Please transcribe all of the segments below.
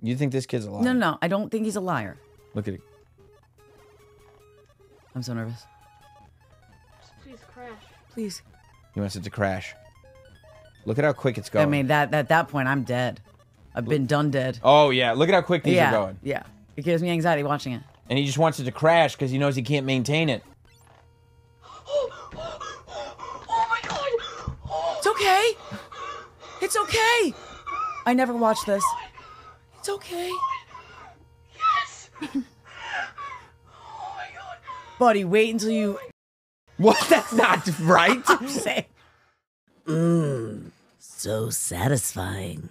You think this kid's a liar? No. I don't think he's a liar. Look at it. I'm so nervous. Please crash. Please. He wants it to crash. Look at how quick it's going. I mean, at that point, I'm dead. I've been done dead. Oh, yeah. Look at how quick these are Yeah. going. Yeah. It gives me anxiety watching it. And he just wants it to crash because he knows he can't maintain it. Oh my god! It's okay. It's okay. I never watched this. It's okay. Yes! Oh my god. Buddy, wait until you... What? That's not right. say. So satisfying.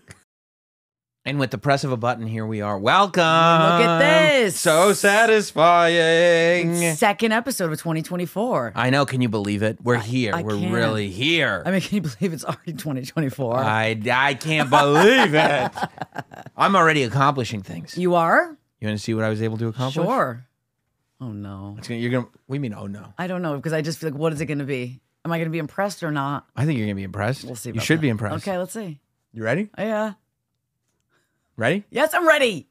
And with the press of a button, here we are. Welcome. Look at this. So satisfying. Second episode of 2024. I know. Can you believe it? We're here. I We're can. really here. I mean, can you believe it's already 2024? I can't believe it. I'm already accomplishing things. You are? You want to see what I was able to accomplish? Sure. Oh, no. You're gonna. What do you mean? Oh no. I don't know, because I just feel like, what is it going to be? Am I going to be impressed or not? I think you're gonna be impressed. We'll see. You about should that. be impressed. Okay, let's see. You ready? Oh, yeah. Ready? Yes, I'm ready.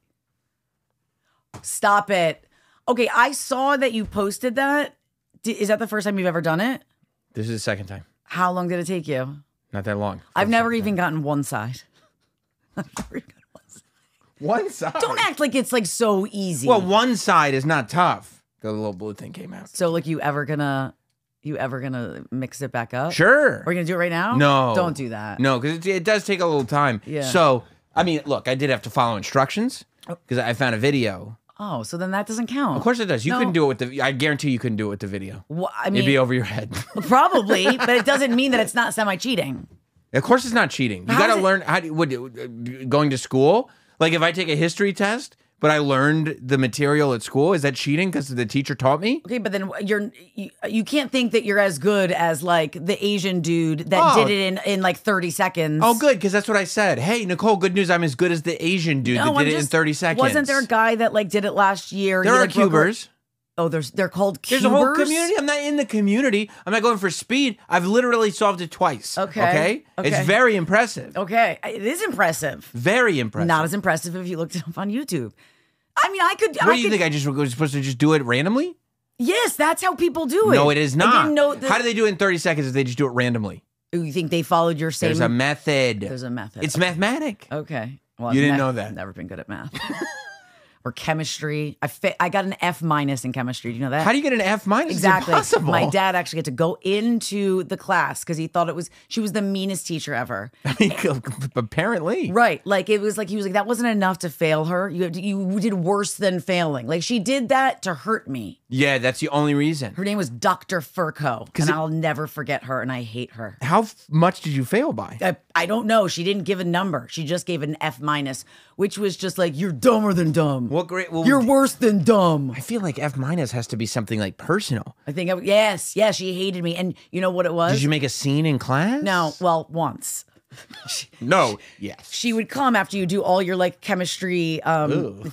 Stop it. Okay, I saw that you posted that. Is that the first time you've ever done it? This is the second time. How long did it take you? Not that long. I've never even gotten one side. I've never even gotten one side. One side. Don't act like it's like so easy. Well, one side is not tough. The little blue thing came out. So like you ever gonna mix it back up? Sure. Are we gonna do it right now? No. Don't do that. No, because it does take a little time. Yeah. So, I mean, look, I did have to follow instructions because I found a video. Oh, so then that doesn't count. Of course it does. You No. couldn't do it with the. I guarantee you couldn't do it with the video. Well, I It'd be mean, over your head. probably, but it doesn't mean that it's not semi-cheating. Of course, it's not cheating. You How got to is it- learn how. Going to school, like if I take a history test, but I learned the material at school, is that cheating because the teacher taught me? Okay, but then you can't think that you're as good as like the Asian dude that Oh. did it in like 30 seconds. Oh, good, because that's what I said. Hey, Nicole, good news. I'm as good as the Asian dude that I'm did it in just- 30 seconds. Wasn't there a guy that like did it last year? There He, are like, broke a- cubers. Oh, they're called cubers. There's a whole community. I'm not in the community. I'm not going for speed. I've literally solved it twice. Okay. It's Okay. very impressive. Okay, it is impressive. Very impressive. Not as impressive if you looked it up on YouTube. I mean, I could. What do you think? I just was supposed to just do it randomly? Yes, that's how people do it. No, it is I not. didn't know that. How do they do it in 30 seconds if they just do it randomly? You think they followed your same? There's a method. There's a method. It's mathematic. Okay. Well, You I've didn't know that. I've never been good at math. Or chemistry. I got an F- in chemistry. Do you know that? How do you get an F minus? Exactly. It's impossible. My dad actually had to go into the class because he thought she was the meanest teacher ever. I mean, apparently. Right. Like he was like, that wasn't enough to fail her. You did worse than failing. Like she did that to hurt me. Yeah, that's the only reason. Her name was Dr. Furco. And I'll never forget her and I hate her. How much did you fail by? I don't know. She didn't give a number. She just gave an F-, which was just like, you're dumber than dumb. What great? Well, You're worse than dumb. I feel like F minus has to be something like personal. I think, yes, she hated me. And you know what it was? Did you make a scene in class? No, well, once. No. Yes. She would come after you do all your like chemistry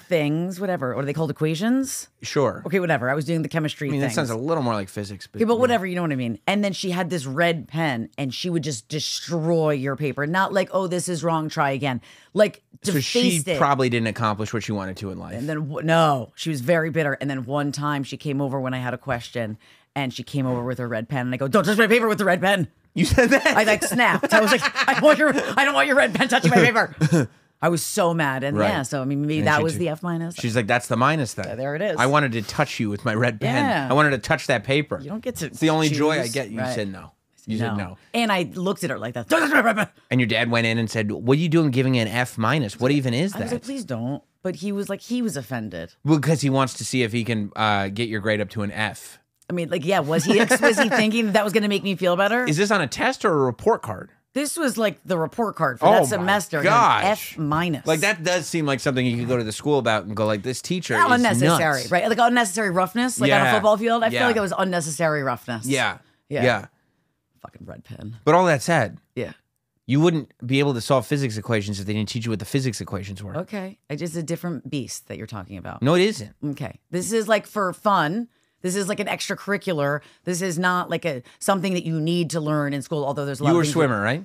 things, whatever. What are they called? Equations? Sure. Okay, whatever. I was doing the chemistry I mean, that things. sounds a little more like physics. Okay, but whatever, you know what I mean. And then she had this red pen and she would just destroy your paper. Not like, oh, this is wrong, try again. Like, So defaced she it. probably didn't accomplish what she wanted to in life. And then, no, she was very bitter. And then one time she came over when I had a question and she came over with her red pen and I go, don't touch my paper with the red pen. You said that? I like snapped. I was like, I don't want your red pen touching my paper. I was so mad. And Right. yeah, so I mean, maybe And that she was took- the F-. She's like, that's the minus then. There it is. I wanted to touch you with my red pen. Yeah. I wanted to touch that paper. You don't get to. It's the only joy I choose. get. You Right. said no. You said no. And I looked at her like that. Don't touch my red pen. And your dad went in and said, what are you doing giving an F minus? What even is I was like, that? please don't. But he was offended. Well, because he wants to see if he can get your grade up to an F. I mean, like, yeah, was he thinking that was going to make me feel better? Is this on a test or a report card? This was like the report card for Oh my that semester. gosh. F-. Like, that does seem like something you could go to the school about and go like, this teacher How is unnecessary, nuts. right? Like unnecessary roughness, like on a Yeah. football field. I feel Yeah. like it was unnecessary roughness. Yeah. Yeah. Yeah. Fucking red pen. But all that said, Yeah. you wouldn't be able to solve physics equations if they didn't teach you what the physics equations were. Okay. It's just a different beast that you're talking about. No, it isn't. Okay. This is like for fun. This is like an extracurricular. This is not like something that you need to learn in school, although there's a lot You were of a things swimmer, right?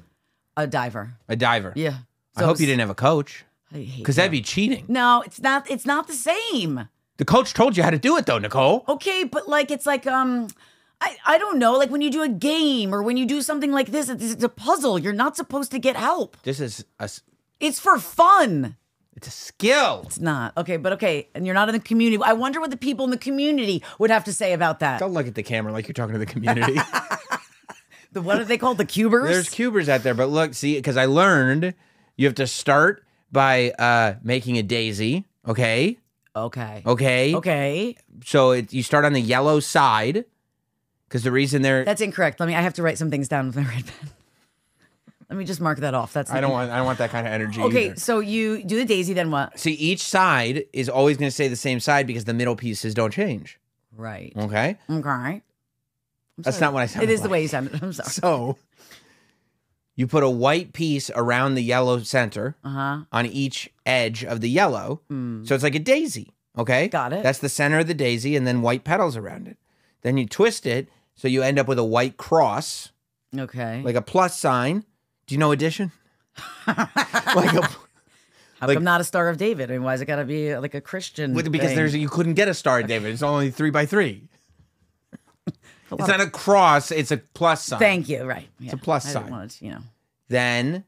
A diver. A diver. Yeah. I hope you didn't have a coach. I hate Because you. that'd be cheating. No, it's not. It's not the same. The coach told you how to do it, though, Nicole. Okay, but like it's like I don't know, like when you do a game or when you do something like this, it's a puzzle. You're not supposed to get help. This is It's for fun. it's a skill. It's not. Okay, but okay, and you're not in the community. I wonder what the people in the community would have to say about that. Don't look at the camera like you're talking to the community. What are they called? The cubers? There's cubers out there, but look, see, because I learned you have to start by making a daisy. Okay. Okay. Okay. Okay. So you start on the yellow side, because the reason they're That's incorrect. I have to write some things down with my red pen. Let me just mark that off. That's I don't want that kind of energy. Okay, either. so you do the daisy, then what? See, each side is always going to stay the same side because the middle pieces don't change. Right. Okay. Okay. That's not what I said. It is the way you sounded. I'm sorry. So you put a white piece around the yellow center on each edge of the yellow. So it's like a daisy. Okay. Got it. That's the center of the daisy and then white petals around it. Then you twist it so you end up with a white cross, Okay. like a plus sign. Do you know addition? How come not a Star of David? I mean, why is it got to be like a Christian? Because thing? you couldn't get a star, David. It's only 3 by 3. It's not a cross, it's a plus sign. Thank you. Right. Yeah. a plus I sign. didn't want to, Then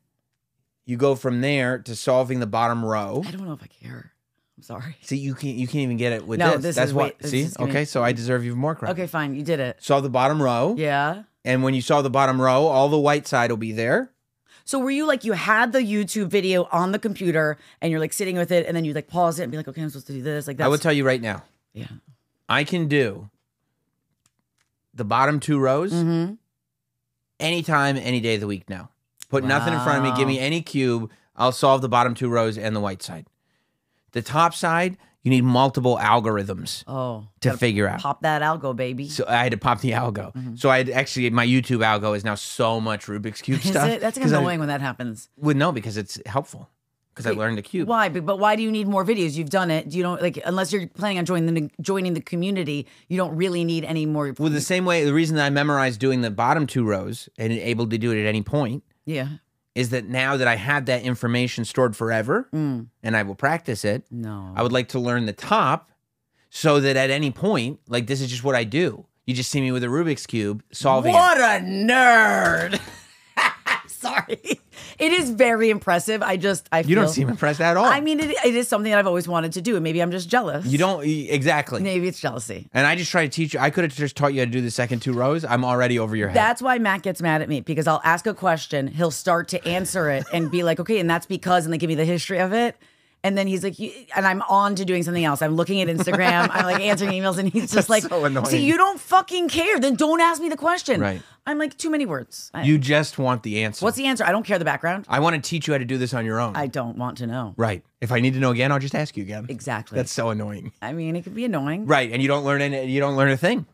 you go from there to solving the bottom row. I don't know if I care. I'm sorry. See, you can't even get it with No, this. this That's is- what. wait, this See, is gonna- okay, so I deserve even more credit. Okay, fine. You did it. Solve the bottom row. Yeah. And when you solve the bottom row, all the white side will be there. So were you like, you had the YouTube video on the computer and you're like sitting with it and then you like pause it and be like, okay, I'm supposed to do this. Like that. I will tell you right now, Yeah. I can do the bottom 2 rows anytime, any day of the week now. Put nothing in front of me. Give me any cube. I'll solve the bottom 2 rows and the white side. The top side, you need multiple algorithms Oh. to gotta figure out. Pop that algo, baby. So I had to pop the algo. So I had actually, my YouTube algo is now so much Rubik's Cube Is stuff. it? That's 'Cause annoying when that happens. Well, no, because it's helpful. Because I learned the cube. Why? But why do you need more videos? You've done it. You don't like unless you're planning on joining the community. You don't really need any more. Well, the same way, the reason that I memorized doing the bottom 2 rows and able to do it at any point Yeah. is that now that I have that information stored forever and I will practice it, No. I would like to learn the top so that at any point, like this is just what I do. You just see me with a Rubik's Cube solving it. What a nerd! Sorry, it is very impressive. I You feel, don't seem impressed at all. I mean, it is something that I've always wanted to do, and maybe I'm just jealous. You don't, exactly. Maybe it's jealousy. And I just try to teach you. I could have just taught you how to do the second 2 rows. I'm already over your head. That's why Matt gets mad at me because I'll ask a question, he'll start to answer it and be like, okay, and that's because, and they give me the history of it. And then he's like, and I'm on to doing something else. I'm looking at Instagram. I'm like answering emails, and he's just like, so annoying. see, you don't fucking care. Then don't ask me the question. Right. I'm like, too many words. You just want the answer. What's the answer? I don't care the background. I want to teach you how to do this on your own. I don't want to know. Right. If I need to know again, I'll just ask you again. Exactly. That's so annoying. I mean, it could be annoying. Right. And you don't learn a thing.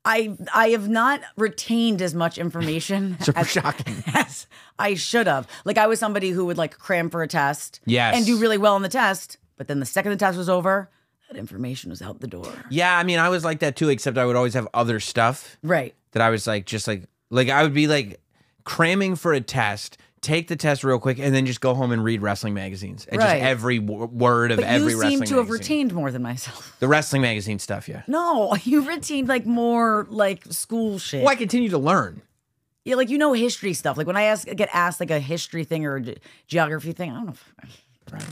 I have not retained as much information Super shocking. as I should have. Like I was somebody who would like cram for a test Yes. and do really well on the test, but then the second the test was over, that information was out the door. Yeah, I mean, I was like that too, except I would always have other stuff Right. that I was like, just like I would be like cramming for a test, take the test real quick, and then just go home and read wrestling magazines. And Right. just every word of But every you wrestling seem to have magazine. retained more than myself. The wrestling magazine stuff, yeah. No, you retained like more like school shit. Well, I continue to learn. Yeah, like history stuff. Like when I get asked like a history thing or a geography thing, I don't know. Right.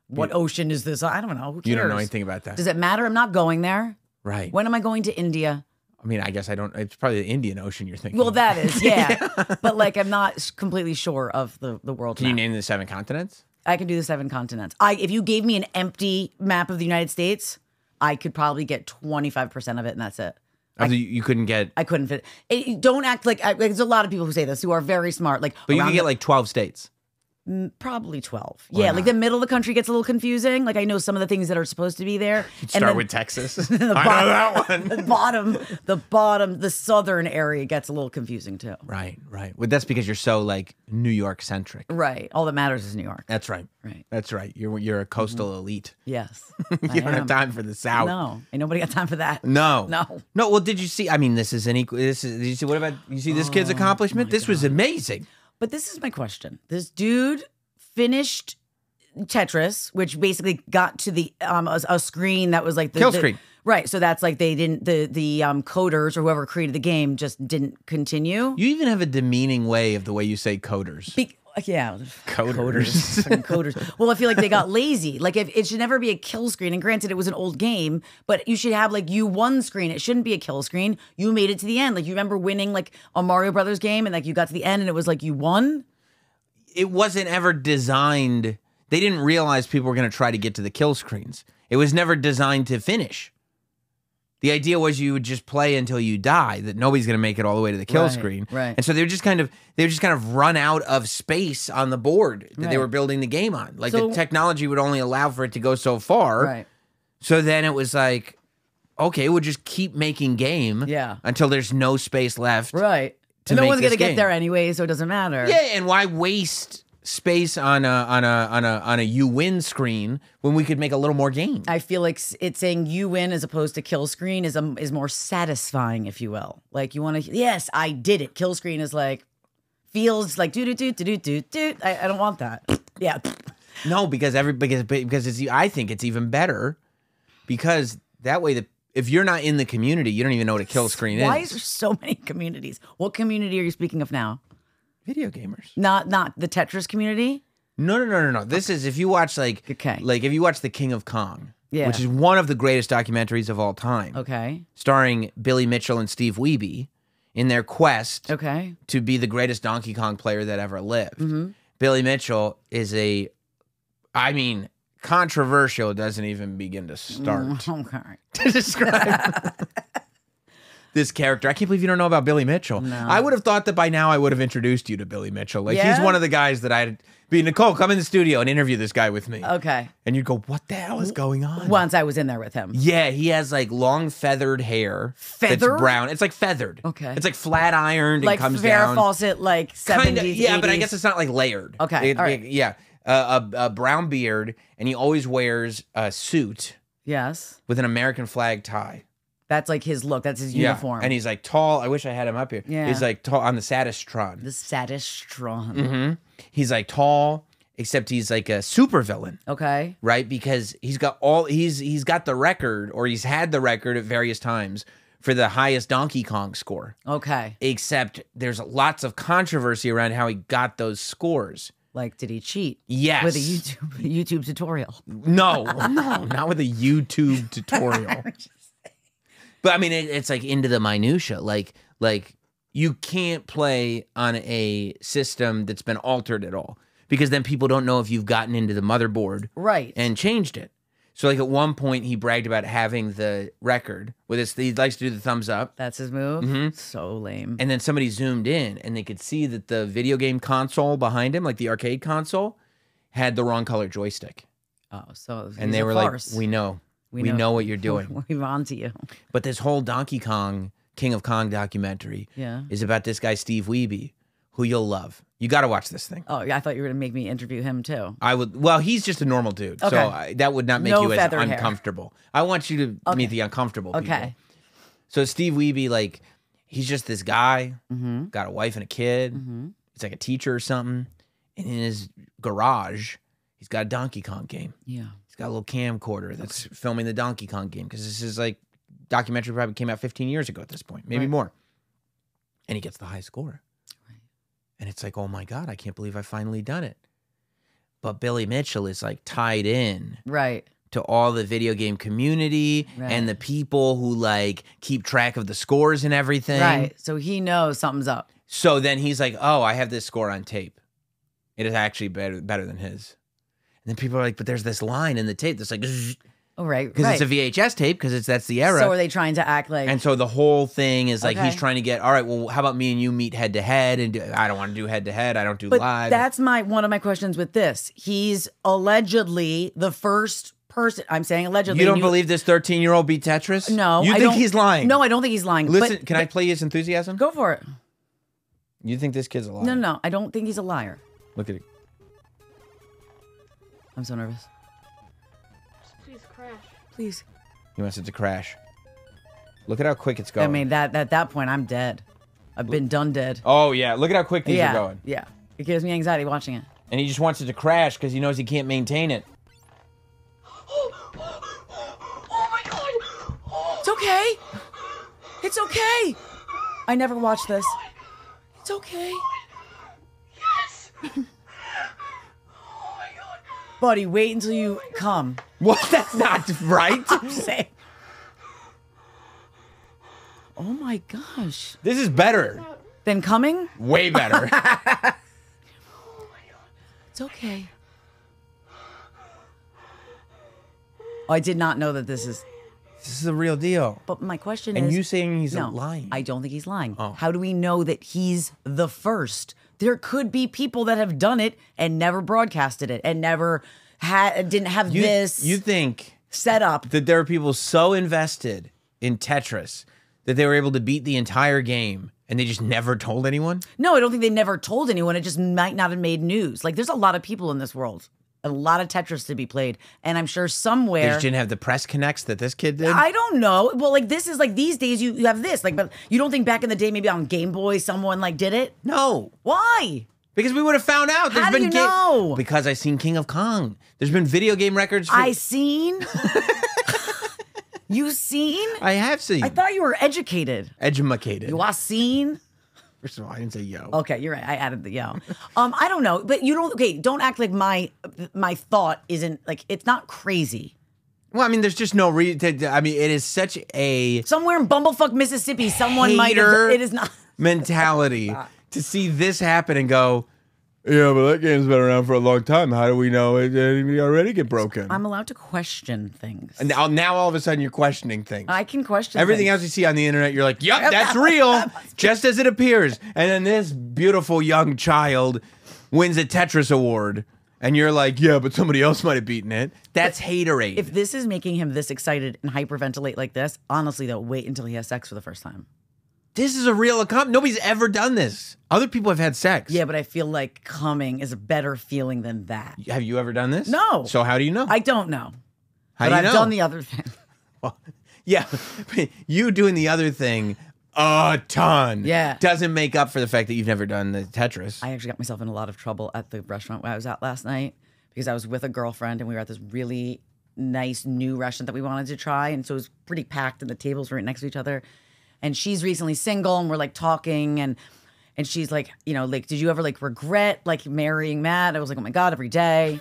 What ocean is this? I don't know. Who cares? You don't know anything about that. Does it matter? I'm not going there. Right. When am I going to India? I mean, I guess I don't. It's probably the Indian Ocean you're thinking. Well, of. that is, yeah. But like, I'm not completely sure of the world Can you map. name the 7 continents? I can do the 7 continents. If you gave me an empty map of the United States, I could probably get 25% of it, and that's it. You couldn't get, I couldn't fit. Don't act like there's a lot of people who say this who are very smart. Like, but you around can get the- like 12 states. probably 12. Yeah, like the middle of the country gets a little confusing. Like I know some of the things that are supposed to be there. Start with Texas. I the know that one. the bottom, the southern area gets a little confusing too. Right. Well, that's because you're so like New York centric. Right. All that matters is New York. That's right. Right. That's right. You're a coastal elite. Yes. You don't have time for the South. No, ain't nobody got time for that. No. No. Well, did you see? I mean, this is an equal. Did you see? What about you see this kid's accomplishment? This was amazing. But this is my question. This dude finished Tetris, which basically got to the a screen that was like the Kill screen. Right. So that's like they didn't the coders or whoever created the game just didn't continue. You even have a demeaning way of the way you say coders. Yeah, Coders. Fucking coders. Well, I feel like they got lazy. Like, if it should never be a kill screen. And granted, it was an old game, but you should have like you won screen. It shouldn't be a kill screen. You made it to the end. Like, you remember winning like a Mario Brothers game, and like you got to the end, and it was like you won. It wasn't ever designed. They didn't realize people were going to try to get to the kill screens. It was never designed to finish. The idea was you would just play until you die, that nobody's going to make it all the way to the kill screen. Right. And so they were just kind of run out of space on the board that they were building the game on. Like, the technology would only allow for it to go so far. Right. So then it was like, okay, we'll just keep making game until there's no space left. Right. To And no make one's this gonna get game. there anyway, so it doesn't matter. Yeah, and why waste space on a you win screen when we could make a little more game? I feel like it's saying you win as opposed to kill screen is more satisfying, if you will. Like, you want to, yes, I did it. Kill screen is like, feels like do. I don't want that. Yeah. No, because it's, I think it's even better because that way if you're not in the community, you don't even know what a kill screen Why is. is there so many communities? What community are you speaking of now? Video gamers. Not the Tetris community? No. This is if you watch like if you watch The King of Kong, which is one of the greatest documentaries of all time. Okay. Starring Billy Mitchell and Steve Wiebe in their quest to be the greatest Donkey Kong player that ever lived. Mm-hmm. Billy Mitchell is controversial doesn't even begin to start Okay. to describe this character. I can't believe you don't know about Billy Mitchell. No. I would have thought that by now I would have introduced you to Billy Mitchell. Like, Yeah? he's one of the guys that I'd be, Nicole, come in the studio and interview this guy with me. Okay. And you'd go, what the hell is going on? Once I was in there with him. Yeah, he has like long feathered hair. Feathered? That's brown. It's like feathered. Okay. It's like flat ironed Like and comes Farrah down. Fawcett, like 70s, Kinda, yeah, 80s. but I guess it's not like layered. Okay, all right. Yeah. A brown beard, and he always wears a suit Yes. with an American flag tie. That's like his look. That's his uniform. And he's like tall. I wish I had him up here. Yeah. He's like tall on the Sadistron. the saddest strong. Mm-hmm. He's like tall, except he's like a supervillain, Okay. right? Because he's got the record, or he's had the record at various times for the highest Donkey Kong score. Okay. Except there's lots of controversy around how he got those scores. Like, did he cheat? Yes. With a YouTube tutorial. No, not with a YouTube tutorial. But I mean, it's like into the minutia. Like you can't play on a system that's been altered at all, because then people don't know if you've gotten into the motherboard Right. and changed it. So like at one point he bragged about having the record with his, he likes to do the thumbs up. That's his move? Mhm. So lame. And then somebody zoomed in and they could see that the video game console behind him, like the arcade console, had the wrong color joystick. Oh, so And they were farce. like, we know what you're doing. We're on to you. But this whole Donkey Kong, King of Kong documentary Yeah. is about this guy, Steve Wiebe, who you'll love. You got to watch this thing. Oh, yeah, I thought you were going to make me interview him too. I would. Well, he's just a normal dude, so Okay. that would not make No you as feather hair. uncomfortable. I want you to meet the uncomfortable people. Okay. So Steve Wiebe, like, he's just this guy, Mm-hmm. got a wife and a kid. Mm-hmm. He's like a teacher or something. And in his garage, he's got a Donkey Kong game. Yeah. He's got a little camcorder that's filming the Donkey Kong game, because this is like documentary probably came out 15 years ago at this point, maybe Right. more. And he gets the high score. And it's like, oh my God, I can't believe I finally done it. But Billy Mitchell is like tied in Right. to all the video game community Right. and the people who like keep track of the scores and everything. Right. So he knows something's up. So then he's like, oh, I have this score on tape. It is actually better than his. And then people are like, but there's this line in the tape that's like, Oh, right. because right. it's a VHS tape, because that's the era. So are they trying to act like. And so the whole thing is like, he's Okay. trying to get, all right, well, how about me and you meet head to head? And I don't want to do head to head. I don't do But live. that's one of my questions with this. He's allegedly the first person. I'm saying allegedly. You don't and believe this 13-year-old beat Tetris? No. You I think don't- he's lying? No, I don't think he's lying. Listen, but, can I play his enthusiasm? Go for it. You think this kid's a liar? No. I don't think he's a liar. Look at it. I'm so nervous. Please crash. Please. He wants it to crash. Look at how quick it's going. I mean, that at that point, I'm dead. I've been done dead. Oh, yeah. Look at how quick these yeah. are going. Yeah. It gives me anxiety watching it. And he just wants it to crash because he knows he can't maintain it. Oh my god! Oh, It's okay. It's okay. I never watched this. It's okay. yes! Oh my god! Buddy, wait until you come. What? That's not right. Say. Oh my gosh. This is better. Then coming? Way better. It's okay. Oh, I did not know that this is. This is a real deal. But my question And is. you saying he's no, lying? I don't think he's lying. Oh. How do we know that he's the first? There could be people that have done it and never broadcasted it and never didn't have this You think set up. that there are people so invested in Tetris that they were able to beat the entire game and they just never told anyone? No, I don't think they never told anyone. It just might not have made news. Like, there's a lot of people in this world, a lot of Tetris to be played, and I'm sure They somewhere. just didn't have the press connects that this kid did? I don't know. Well, like, this is like these days you have this. Like, but you don't think back in the day maybe on Game Boy someone like did it? No. Why? Because we would have found out. There's How do been you know? Because I seen King of Kong. There's been video game records. I seen. You seen? I have seen. I thought you were educated. Edumacated. You are seen. First of all, I didn't say yo. Okay, you're right. I added the yo. I don't know, but you don't. Okay, don't act like my thought isn't like it's not crazy. Well, I mean, there's just no reason. I mean, it is such a Somewhere in Bumblefuck, Mississippi, someone might Hater. have. It is not. mentality to see this happen and go, yeah, but that game's been around for a long time. How do we know it didn't already get broken? I'm allowed to question things. And now all of a sudden you're questioning things. I can question Everything things. else you see on the internet, you're like, yep, that's real, just as it appears. And then this beautiful young child wins a Tetris award. And you're like, yeah, but somebody else might have beaten it. That's haterade. If this is making him this excited and hyperventilate like this, honestly, though, wait until he has sex for the first time. This is a real accomplishment. Nobody's ever done this. Other people have had sex. Yeah, but I feel like coming is a better feeling than that. Have you ever done this? No. So how do you know? I don't know. How But do you I've know? done the other thing. Well, yeah, you doing the other thing a ton. Yeah. Doesn't make up for the fact that you've never done the Tetris. I actually got myself in a lot of trouble at the restaurant where I was at last night because I was with a girlfriend and we were at this really nice new restaurant that we wanted to try. And so it was pretty packed and the tables were right next to each other. And she's recently single and we're like talking and she's like, you know, like, did you ever like regret like marrying Matt? I was like, oh my God, every day.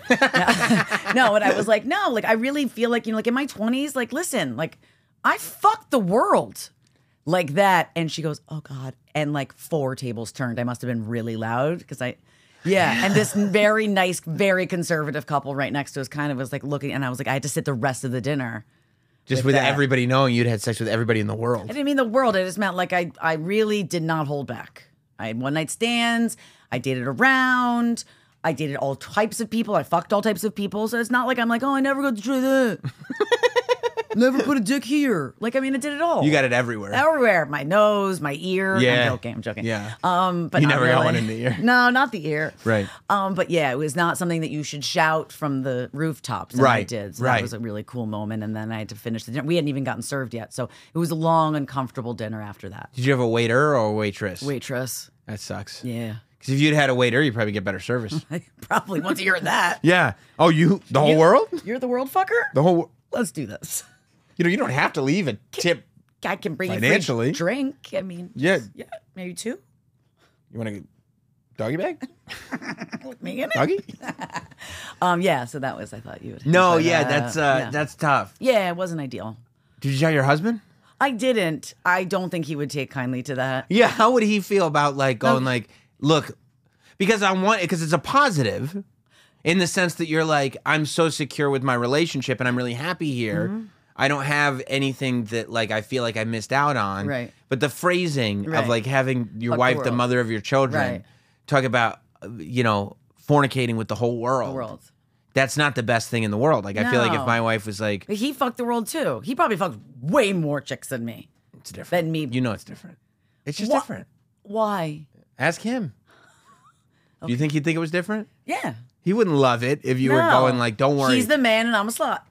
No, and I was like, no, like I really feel like, you know, like in my 20s, like, listen, like I fucked the world like that. And she goes, oh God. And like 4 tables turned. I must have been really loud because yeah. And this very nice, very conservative couple right next to us kind of was like looking, and I was like, I had to sit the rest of the dinner. Just with that. everybody knowing you'd had sex with everybody in the world. I didn't mean the world. I just meant like I really did not hold back. I had one night stands. I dated around. I dated all types of people. I fucked all types of people. So it's not like I'm like, oh, I never got to try that. Never put a dick here. Like, I mean, I did it all. You got it everywhere. Everywhere. My nose, my ear. Yeah. I'm joking. Yeah. But You not never got really. one in the ear. No, not the ear. Right. But yeah, it was not something that you should shout from the rooftops. And I Right, did. So right. that was a really cool moment. And then I had to finish the dinner. We hadn't even gotten served yet. So it was a long, uncomfortable dinner after that. Did you have a waiter or a waitress? Waitress. That sucks. Yeah. Because if you'd had a waiter, you'd probably get better service. Probably once you hear that. Yeah. Oh, the whole world? You're the world fucker? The whole. Let's do this. You don't have to leave a tip. I can bring Financially. you free drink. I mean, Yeah. yeah, maybe 2. You want a doggy bag? With me in it. Doggy? Yeah. So that was. I thought you would. No. enjoy Yeah. that. That's tough. Yeah, it wasn't ideal. Did you tell your husband? I didn't. I don't think he would take kindly to that. Yeah. How would he feel about like going like, look, because it's a positive, in the sense that you're like, I'm so secure with my relationship and I'm really happy here. Mm-hmm. I don't have anything that like I feel like I missed out on. Right. But the phrasing Right. of like having your Fuck the wife, the world. mother of your children, Right. talk about fornicating with the whole world. The world. That's not the best thing in the world. Like I feel like if No. my wife was like, But he fucked the world too. He probably fucked way more chicks than me. it's different. Than me. You know it's different. It's just Wha- different. Why? Ask him. Do you think he'd think it was different? Yeah. He wouldn't love it if you were No. going like, don't worry. He's the man and I'm a slut.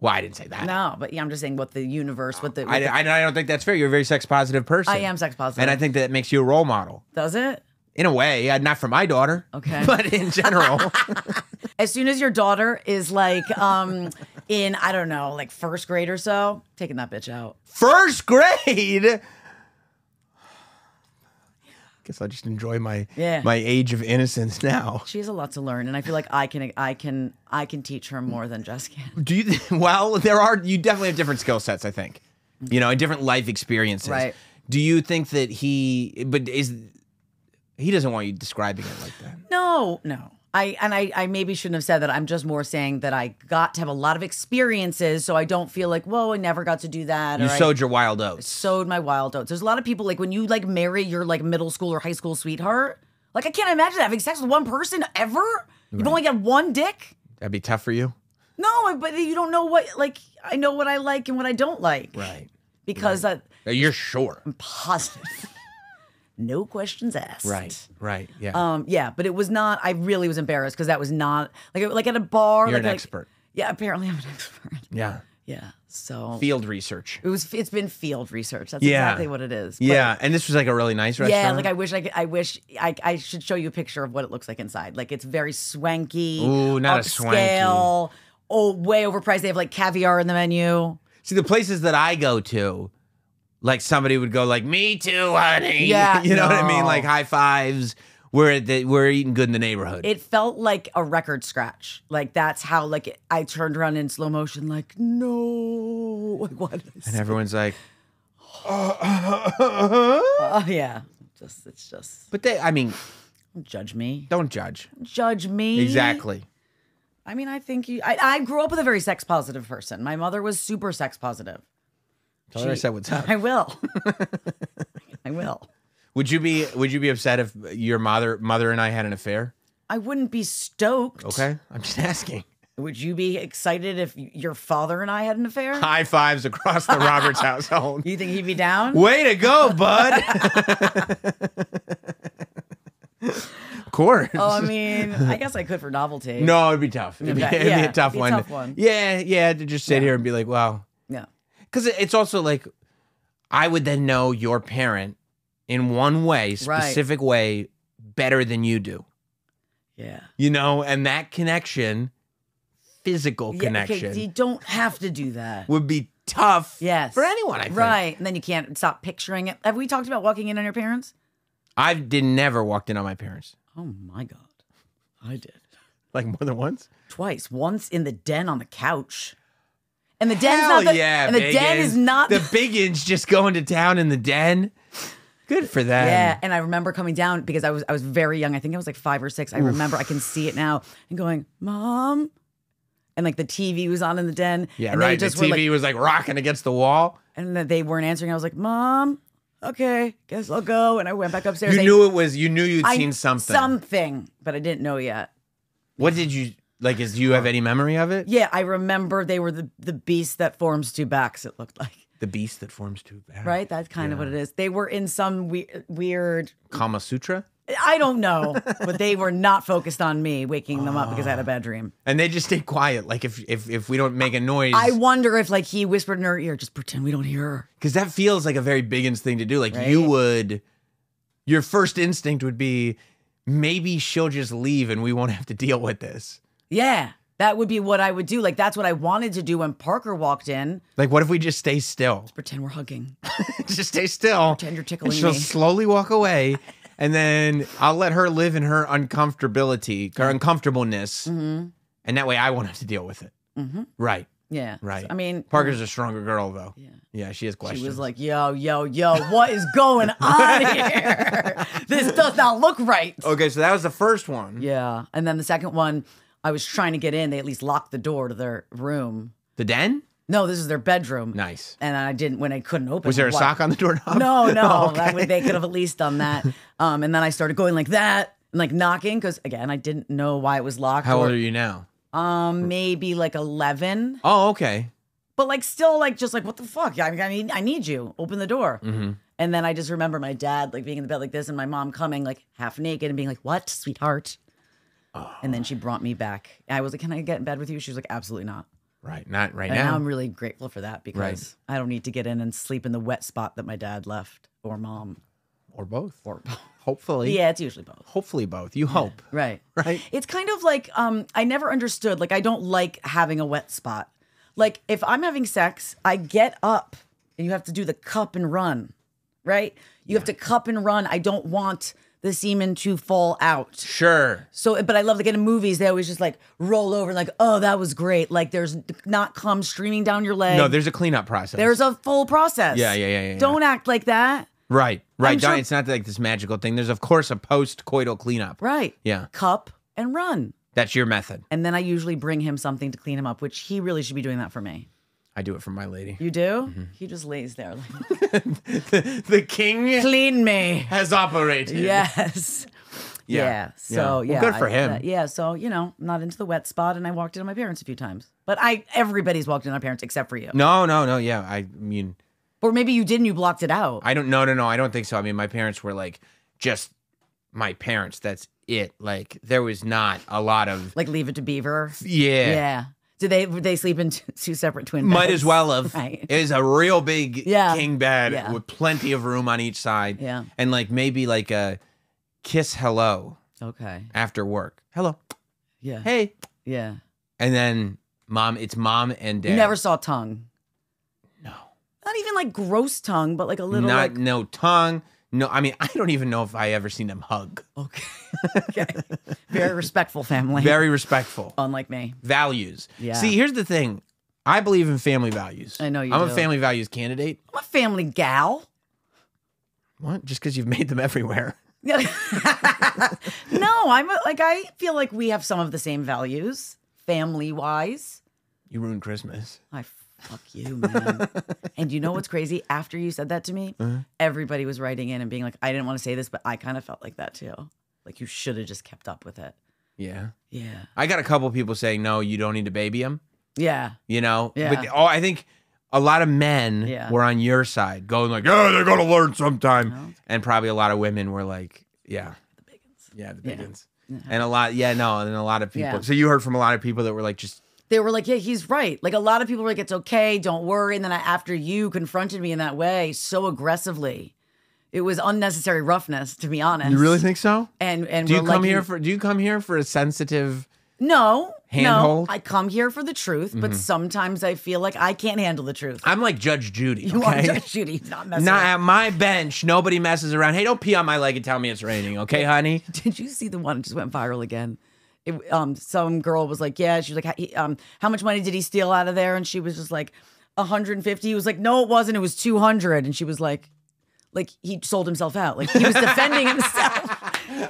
Well, I didn't say that. No, but yeah, I'm just saying what the universe, what the, I don't think that's fair. You're a very sex positive person. I am sex positive. And I think that makes you a role model. Does it? In a way, not for my daughter. Okay. But in general. As soon as your daughter is like in, I don't know, like first grade or so, taking that bitch out. First grade? Guess I'll just enjoy my age of innocence now. She has a lot to learn, and I feel like I can teach her more than Jess can. Do you? Well, you definitely have different skill sets, I think. You know, and different life experiences. Right. Do you think that he doesn't want you describing it like that? No. I maybe shouldn't have said that. I'm just more saying that I got to have a lot of experiences, so I don't feel like, whoa, I never got to do that. You sowed your wild oats. Sowed my wild oats. There's a lot of people, like, when you, like, marry your, like, middle school or high school sweetheart, like, I can't imagine having sex with one person ever. You've only got one dick. That'd be tough for you? No, but you don't know what, like, I know what I like and what I don't like. Right. Because you're sure. I'm positive. No questions asked. Right. Yeah. Yeah, but it was not. I really was embarrassed because that was not like at a bar. You're like, an expert. Yeah, apparently I'm an expert. Yeah. Yeah. So Field research. it's been field research. That's exactly what it is. But, yeah, and this was like a really nice restaurant. Yeah, like I wish I should show you a picture of what it looks like inside. Like it's very swanky. Ooh, not a upscale, way overpriced. They have like caviar in the menu. See, the places that I go to, like somebody would go like, "Me too, honey." Yeah, you know what I mean? no. Like high fives. We're eating good in the neighborhood. It felt like a record scratch. Like that's how like I turned around in slow motion. Like no, like what? And everyone's like, Oh yeah, it's just. but I mean, Don't judge me. don't judge. Judge me. Exactly. I mean, I think I grew up with a very sex positive person. My mother was super sex positive. Tell her I said what's up. I will. I will. Would you be upset if your mother and I had an affair? I wouldn't be stoked. Okay, I'm just asking. Would you be excited if your father and I had an affair? High fives across the Roberts household. You think he'd be down? Way to go, bud. Of course. Oh, I mean, I guess I could for novelty. No, it'd be tough. It'd be a tough one. Tough one. Yeah, to just sit here and be like, wow. Yeah. Because it's also like, I would then know your parent in one way, specific way, better than you do. Yeah. You know, and that connection, physical connection, Okay, you don't have to do that. would be tough Yes. for anyone, I think. Right. And then you can't stop picturing it. Have we talked about walking in on your parents? I never walked in on my parents. Oh my God. I did. Like more than once? Twice. Once in the den on the couch. And the den's Hell not the, yeah, and the den biggins. is not The biggins just going to town in the den. Good for them. Yeah, and I remember coming down because I was very young. I think I was like 5 or 6. I remember I can see it now and going, "Mom," and like the TV was on in the den. Yeah, and right. They The just were TV was like rocking against the wall. and then they weren't answering. I was like, "Mom, okay, guess I'll go." And I went back upstairs. You knew you'd seen something. Something, but I didn't know yet. What did you like? Do you have any memory of it? Yeah, I remember they were the beast that forms two backs. It looked like. The beast that forms two backs. Right, that's kind of what it is. They were in some weird. Kama Sutra? I don't know, but they were not focused on me waking them up because I had a bad dream. And they just stay quiet. Like if we don't make a noise. I wonder if like he whispered in her ear, just pretend we don't hear her. Because that feels like a very Biggins thing to do. Like Right? your first instinct would be, maybe she'll just leave and we won't have to deal with this. Yeah, that would be what I would do. Like that's what I wanted to do when Parker walked in. Like, what if we just stay still? Pretend we're hugging. Just stay still. Pretend you're tickling and she'll me. slowly walk away. And then I'll let her live in her uncomfortability, her uncomfortableness. Mm-hmm. And that way I won't have to deal with it. Mm-hmm. Right. Yeah. Right. So, I mean, Parker's a stronger girl, though. Yeah. Yeah, she has questions. She was like, yo, what is going on here? This does not look right. Okay, so that was the first one. Yeah. And then the second one, I was trying to get in. They at least locked the door to their room. The den? No, this is their bedroom. Nice. And I didn't, when I couldn't open Was there a what- sock on the doorknob? No. Okay. They could have at least done that. And then I started going like that and like knocking because, again, I didn't know why it was locked. How old are you now? Maybe like 11. Oh, okay. But like still like just like, what the fuck? I need you. Open the door. Mm-hmm. And then I just remember my dad like being in the bed like this and my mom coming like half naked and being like, what, sweetheart? Oh. And then she brought me back. I was like, can I get in bed with you? She was like, absolutely not. Right, not right And now. now I'm really grateful for that because Right. I don't need to get in and sleep in the wet spot that my dad left or mom. Or both. Hopefully. Yeah, it's usually both. Hopefully both. You hope. Right. Right. It's kind of like I never understood. Like I don't like having a wet spot. Like if I'm having sex, I get up and you have to do the cup and run, right? You have to cup and run. I don't want the semen to fall out. Sure. So, but I love like in movies, they always just like roll over and like, oh, that was great. Like there's not cum streaming down your leg. No, there's a cleanup process. There's a full process. Yeah. Don't act like that. Right. sure- It's not like this magical thing. There's, of course, a post-coital cleanup. Right. Yeah. Cup and run. That's your method. And then I usually bring him something to clean him up, which he really should be doing that for me. I do it for my lady. You do? Mm-hmm. He just lays there. Like, The king clean me. has operated. Yes. Yeah. So, Well, good for him. Yeah. So, I'm not into the wet spot, and I walked in on my parents a few times. But everybody's walked in on parents except for you. No. Yeah. I mean, Or maybe you didn't, you blocked it out. I don't. No. I don't think so. I mean, my parents were like just my parents. That's it. Like there was not a lot of. Like Leave It to Beaver. Yeah. Yeah. Do they sleep in two separate twin beds? Might as well have. Right. It was a real big Yeah. king bed Yeah. with plenty of room on each side. Yeah. And like maybe like a kiss hello Okay. after work. Hello. Yeah. Hey. Yeah. And then it's mom and dad. You never saw tongue. No. Not even like gross tongue, but like a little Not like. no tongue. No, I mean I don't even know if I ever seen them hug. Okay. Okay. Very respectful family. Very respectful. Unlike me. Values. Yeah. See, here's the thing. I believe in family values. I know you I'm do. a family values candidate. I'm a family gal. What? Just because you've made them everywhere. No, I feel like we have some of the same values, family wise. You ruined Christmas. Fuck you, man. And you know what's crazy? After you said that to me, everybody was writing in and being like, I didn't want to say this, but I kind of felt like that too. Like you should have just kept up with it. Yeah. Yeah. I got a couple people saying, no, you don't need to baby him. Yeah. You know? Yeah. But I think a lot of men Yeah. were on your side going like, yeah, they're going to learn sometime. And probably a lot of women were like, yeah. The biggins. Yeah, the Yeah. biggins. And a lot, and a lot of people. Yeah. So you heard from a lot of people that were like, just, They were like, yeah, he's right. Like a lot of people were like, it's okay, don't worry. And then after you confronted me in that way so aggressively, it was unnecessary roughness, to be honest. you really think so? And Do you we're come like, here do you come here for a sensitive? No, Handhold? I come here for the truth, but sometimes I feel like I can't handle the truth. I'm like Judge Judy. You okay? are Judge Judy, he's not messing Not up. at my bench. Nobody messes around. Hey, don't pee on my leg and tell me it's raining, okay, honey? Did you see the one that just went viral again? Some girl was like, yeah, she was like, how much money did he steal out of there? And she was just like, 150. He was like, no, it wasn't. It was 200. And she was like he sold himself out. Like he was defending himself.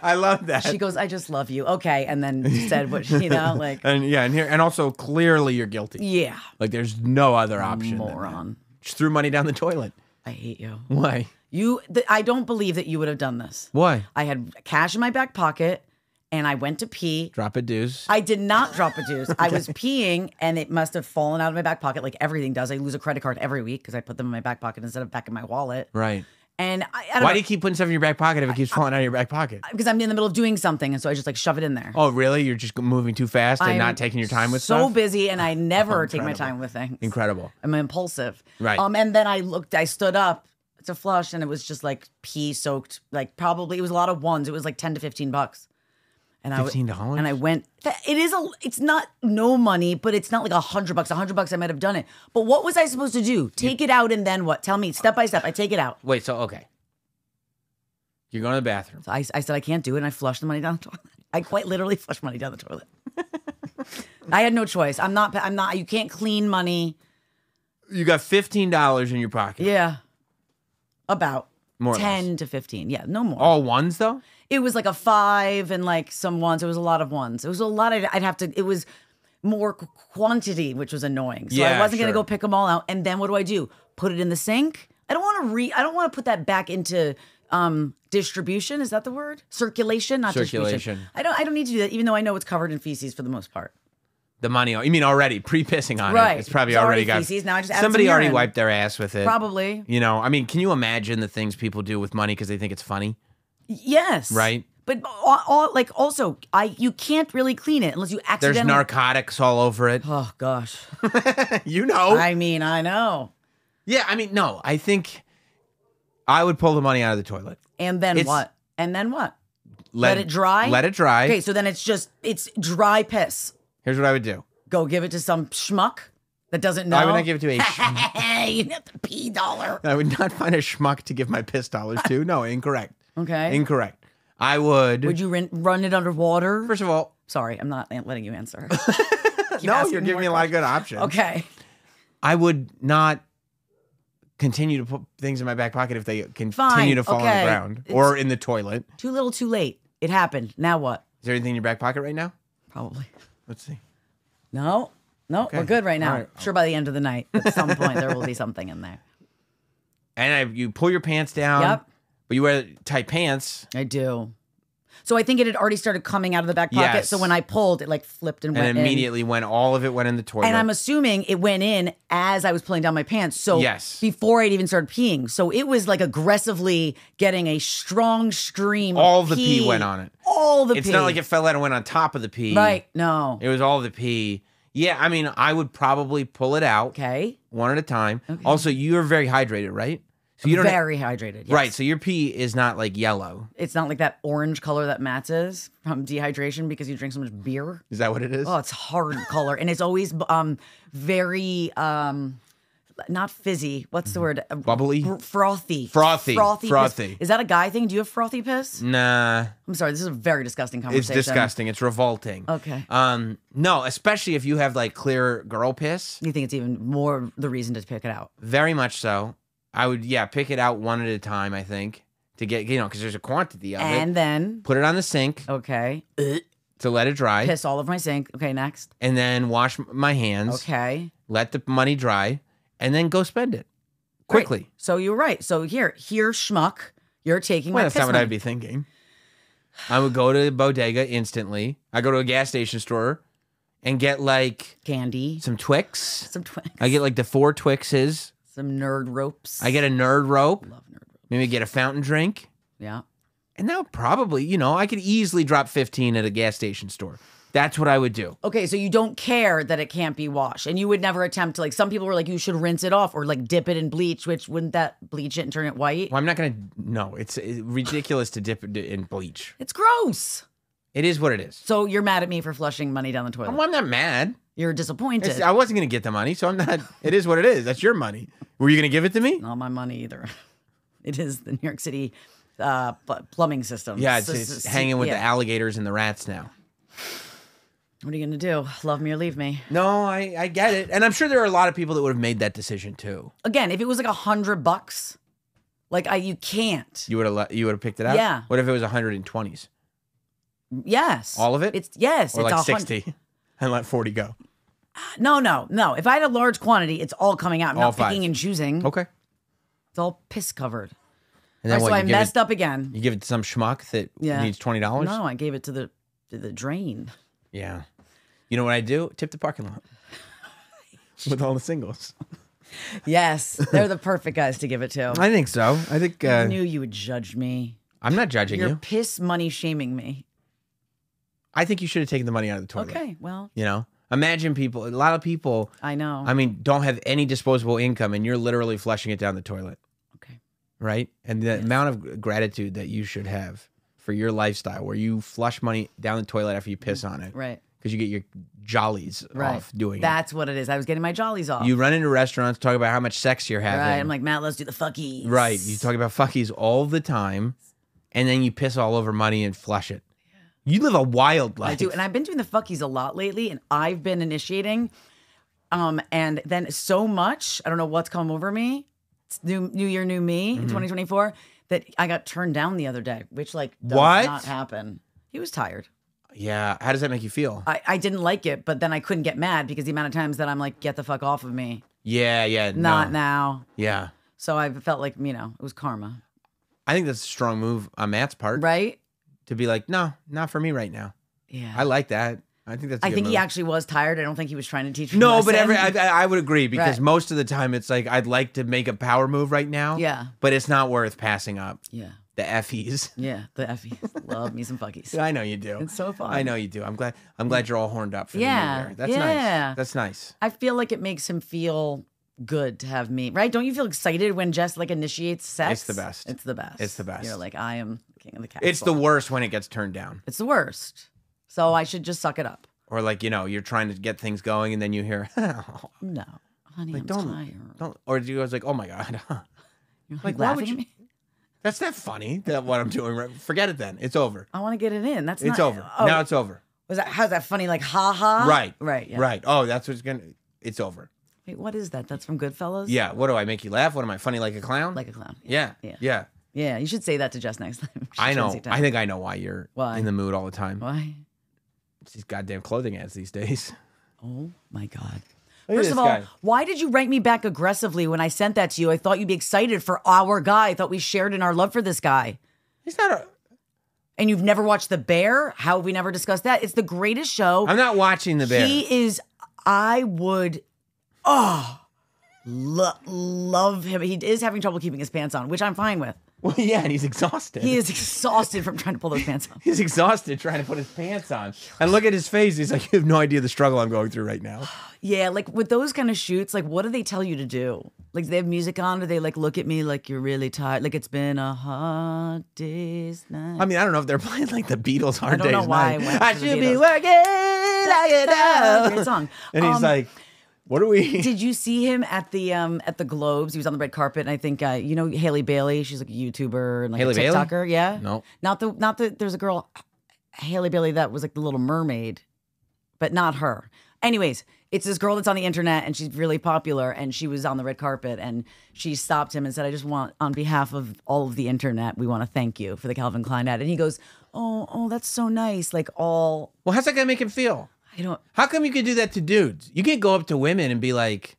I love that. She goes, I just love you. Okay. And then said what, like, and also clearly you're guilty. yeah, Like there's no other option. than that. moron. Just threw money down the toilet. I hate you. Why? I don't believe that you would have done this. Why? I had cash in my back pocket and I went to pee. Drop a deuce. I did not drop a deuce. I was peeing and it must have fallen out of my back pocket like everything does. I lose a credit card every week because I put them in my back pocket instead of back in my wallet. Right. And I don't Why know, do you keep putting stuff in your back pocket if it keeps falling out of your back pocket? because I'm in the middle of doing something and so I just like shove it in there. Oh, really? You're just moving too fast and I'm not taking your time with so stuff? busy and I never take my incredible. time with things. Incredible. I'm impulsive. Right. And then I stood up to flush and it was just like pee soaked, like probably it was a lot of ones. It was like $10 to $15. And $15? And I went, it's not no money, but it's not like $100. $100 I might have done it. But what was I supposed to do? Take it out and then what? Tell me step by step. I take it out. Wait, so, okay. You're going to the bathroom. So I said, I can't do it. And I flushed the money down the toilet. I quite literally flushed money down the toilet. I had no choice. I'm not, you can't clean money. You got $15 in your pocket. Yeah. About More or 10 to 15. Yeah, no more. All ones, though? It was like a 5 and like some ones. It was a lot of ones. It was a lot. I'd have to, it was more quantity, which was annoying. So I Yeah, wasn't going to sure. go pick them all out. And then what do? Put it in the sink? I don't want to put that back into distribution. Is that the word? Circulation, not distribution. Circulation. I don't need to do that, even though I know it's covered in feces for the most part. The money, you mean already, pre-pissing on Right. it. It's probably It's already already got feces. Now I just added somebody some already urine. wiped their ass with it. Probably. You know, I mean, can you imagine the things people do with money because they think it's funny? Yes. Right. But also, you can't really clean it unless you There's accidentally. narcotics all over it. Oh gosh. You know. I know. Yeah, I mean, no, I think I would pull the money out of the toilet. And then It's- what? And then what? Let it dry? Let it dry. Okay, so then it's dry piss. Here's what I would do. Go give it to some schmuck that doesn't know. I would not give it to a You have to pee dollar. I would not find a schmuck to give my piss dollars to. No, incorrect. Okay. Incorrect. I would. Would you run it underwater? First of all, Sorry, I'm not letting you answer. no, asking you're giving more me a lot of good options. Okay. I would not continue to put things in my back pocket if they continue Fine, to fall on okay. the ground or in the toilet. Too little, too late. It happened. Now what? Is there anything in your back pocket right now? Probably. Let's see. No, we're good right now. All right. Sure, by the end of the night, at some point, there will be something in there. And you pull your pants down. Yep. But you wear tight pants. I do. So I think it had already started coming out of the back pocket. Yes. So when I pulled, it like flipped and went And in. immediately all of it went in the toilet. And I'm assuming it went in as I was pulling down my pants. So Yes. before I'd even started peeing. So it was like aggressively getting a strong stream all of the pee went on it. All the It's pee. not like it fell out and went on top of the pee. Right. No. It was all the pee. Yeah, I mean, I would probably pull it out Okay. one at a time. Also, you're very hydrated, right? So you don't Very hydrated. Yes. Right, so your pee is not like yellow. It's not like that orange color that Matt's is from dehydration because you drink so much beer. Is that what it is? Oh, it's hard color. And it's always very not fizzy. What's the word? Bubbly? Frothy. Frothy. Frothy. Frothy. Piss. Is that a guy thing? Do you have frothy piss? Nah, I'm sorry. This is a very disgusting it's conversation. disgusting. It's revolting. Okay. No, especially if you have like clear girl piss. You think it's even more the reason to pick it out? Very much so. I would, pick it out one at a time, I think, to get, because there's a quantity of it. And then, Put it on the sink okay, to let it dry. piss all over my sink. Okay, next. And then wash my hands. Okay. Let the money dry. And then go spend it quickly. Great. So you're right. So here, schmuck, you're taking Well, my that's piss not what money. I'd be thinking. I would go to the bodega instantly. I go to a gas station store and get like Candy, some Twix. some Twix, I get like the 4 Twixes. some nerd ropes. I get a nerd rope. Love nerd ropes. Maybe get a fountain drink. Yeah. And now probably, I could easily drop 15 at a gas station store. That's what I would do. Okay, so you don't care that it can't be washed, and you would never attempt to, like, some people were like, you should rinse it off or like dip it in bleach, which wouldn't that bleach it and turn it white? Well, I'm not going to, no, it's ridiculous to dip it in bleach. It's gross. It is what it is. So you're mad at me for flushing money down the toilet. Well, I'm not mad. You're disappointed. I wasn't going to get the money, so I'm not, it is what it is. That's your money. Were you going to give it to me? Not my money either. It is the New York City plumbing system. Yeah, it's hanging with the alligators and the rats now. What are you gonna do? Love me or leave me? No, I get it. And I'm sure there are a lot of people that would have made that decision too. Again, if it was like $100, like you can't. You would have picked it out? Yeah. What if it was 120s? Yes. All of it? It's yes. Or it's like 100 60 and let 40 go? No. If I had a large quantity, it's all coming out. I'm All not 5. picking and choosing. Okay. It's all piss covered. And then So what, I you give messed it, up again. You give it to some schmuck that Yeah. needs $20? No, I gave it to the drain. Yeah. You know what I do? Tip the parking lot. With all the singles. Yes, they're the perfect guys to give it to. I think so. I think I knew you would judge me. I'm not judging You're you. piss money shaming me. I think you should have taken the money out of the toilet. Okay, well, Imagine people, a lot of people, I know. I mean, don't have any disposable income and you're literally flushing it down the toilet. Okay. Right? And the amount of gratitude that you should have for your lifestyle where you flush money down the toilet after you piss on it. Right. Because you get your jollies Right. off doing That's what it is. I was getting my jollies off. it. You run into restaurants, talk about how much sex you're having. Right. I'm like, Matt, let's do the fuckies. Right. You talk about fuckies all the time and then you piss all over money and flush it. You live a wild life. I do. And I've been doing the fuckies a lot lately, and I've been initiating. And then so much, I don't know what's come over me. It's new year, new me Mm-hmm. in 2024, that I got turned down the other day, which does What? not happen. He was tired. Yeah. How does that make you feel? I didn't like it, but then I couldn't get mad because the amount of times that I'm like, get the fuck off of me. Yeah. Not no. now. Yeah. So I felt like, it was karma. I think that's a strong move on Matt's part Right? to be like, no, not for me right now. Yeah. I like that. I think that's. I I think he actually was tired. I don't think he was trying to teach me. No, a but lesson. I would agree because Right. most of the time it's like I'd like to make a power move right now. Yeah. But it's not worth passing up Yeah. the effies. Yeah. The F's. Love me some fuckies. I know you do. It's so fun. I know you do. I'm glad you're all horned up for Yeah, the new year. That's yeah. nice. That's nice. I feel like it makes him feel good to have me, right? Don't you feel excited when Jess like initiates sex? It's the best. It's the best. It's the best. You're like, I am king of the castle. It's the worst when it gets turned down. It's the worst. So I should just suck it up. Or like, you're trying to get things going and then you hear, No, honey, like, I'm don't, tired. don't. Or you goes like, oh my God. You're Like, why would laughing you? at me? That's not funny. That what I'm doing. Right? Forget it then. It's over. I want to get it in. That's It's not, over. Oh, Now it's over. how's that funny? Like, ha ha? Right. Right. Yeah. Right. Oh, that's what's it's over. Wait, what is that? That's from Goodfellas? Yeah. What do I make you laugh? What am I funny like a clown? Like a clown. Yeah. Yeah. Yeah. Yeah, you should say that to Jess next time. She I know. turns you down. I think I know why you're Why? in the mood all the time. Why? It's these goddamn clothing ads these days. Oh my God. Look at First this of all, guy. why did you write me back aggressively when I sent that to you? I thought you'd be excited for our guy. I thought we shared in our love for this guy. He's not a. And you've never watched The Bear? How have we never discussed that? It's the greatest show. I'm not watching The Bear. He is, I would, love him. He is having trouble keeping his pants on, which I'm fine with. Well, yeah, and he's exhausted. He is exhausted from trying to pull those pants on. He's exhausted trying to put his pants on. And look at his face. He's like, you have no idea the struggle I'm going through right now. Yeah, like with those kind of shoots, like what do they tell you to do? Like do they have music on? Or they like look at me like you're really tired? Like it's been a hard day's night. I mean, I don't know if they're playing like the Beatles Hard don't Day's know why I Night. went I to the should be Beatles. working like it out. Great song. And he's like, what are we? Did you see him at the Globes? He was on the red carpet, and I think you know Haley Bailey. She's like a YouTuber and like Haley a Bailey? TikToker. Yeah, No. not the. There's a girl, Haley Bailey, that was like the Little Mermaid, but not her. Anyways, it's this girl that's on the internet, and she's really popular, and she was on the red carpet, and she stopped him and said, "I just want, on behalf of all of the internet, we want to thank you for the Calvin Klein ad." And he goes, "Oh, that's so nice." Like all, Well, how's that going to make him feel? I don't. How come you could do that to dudes? You can't go up to women and be like,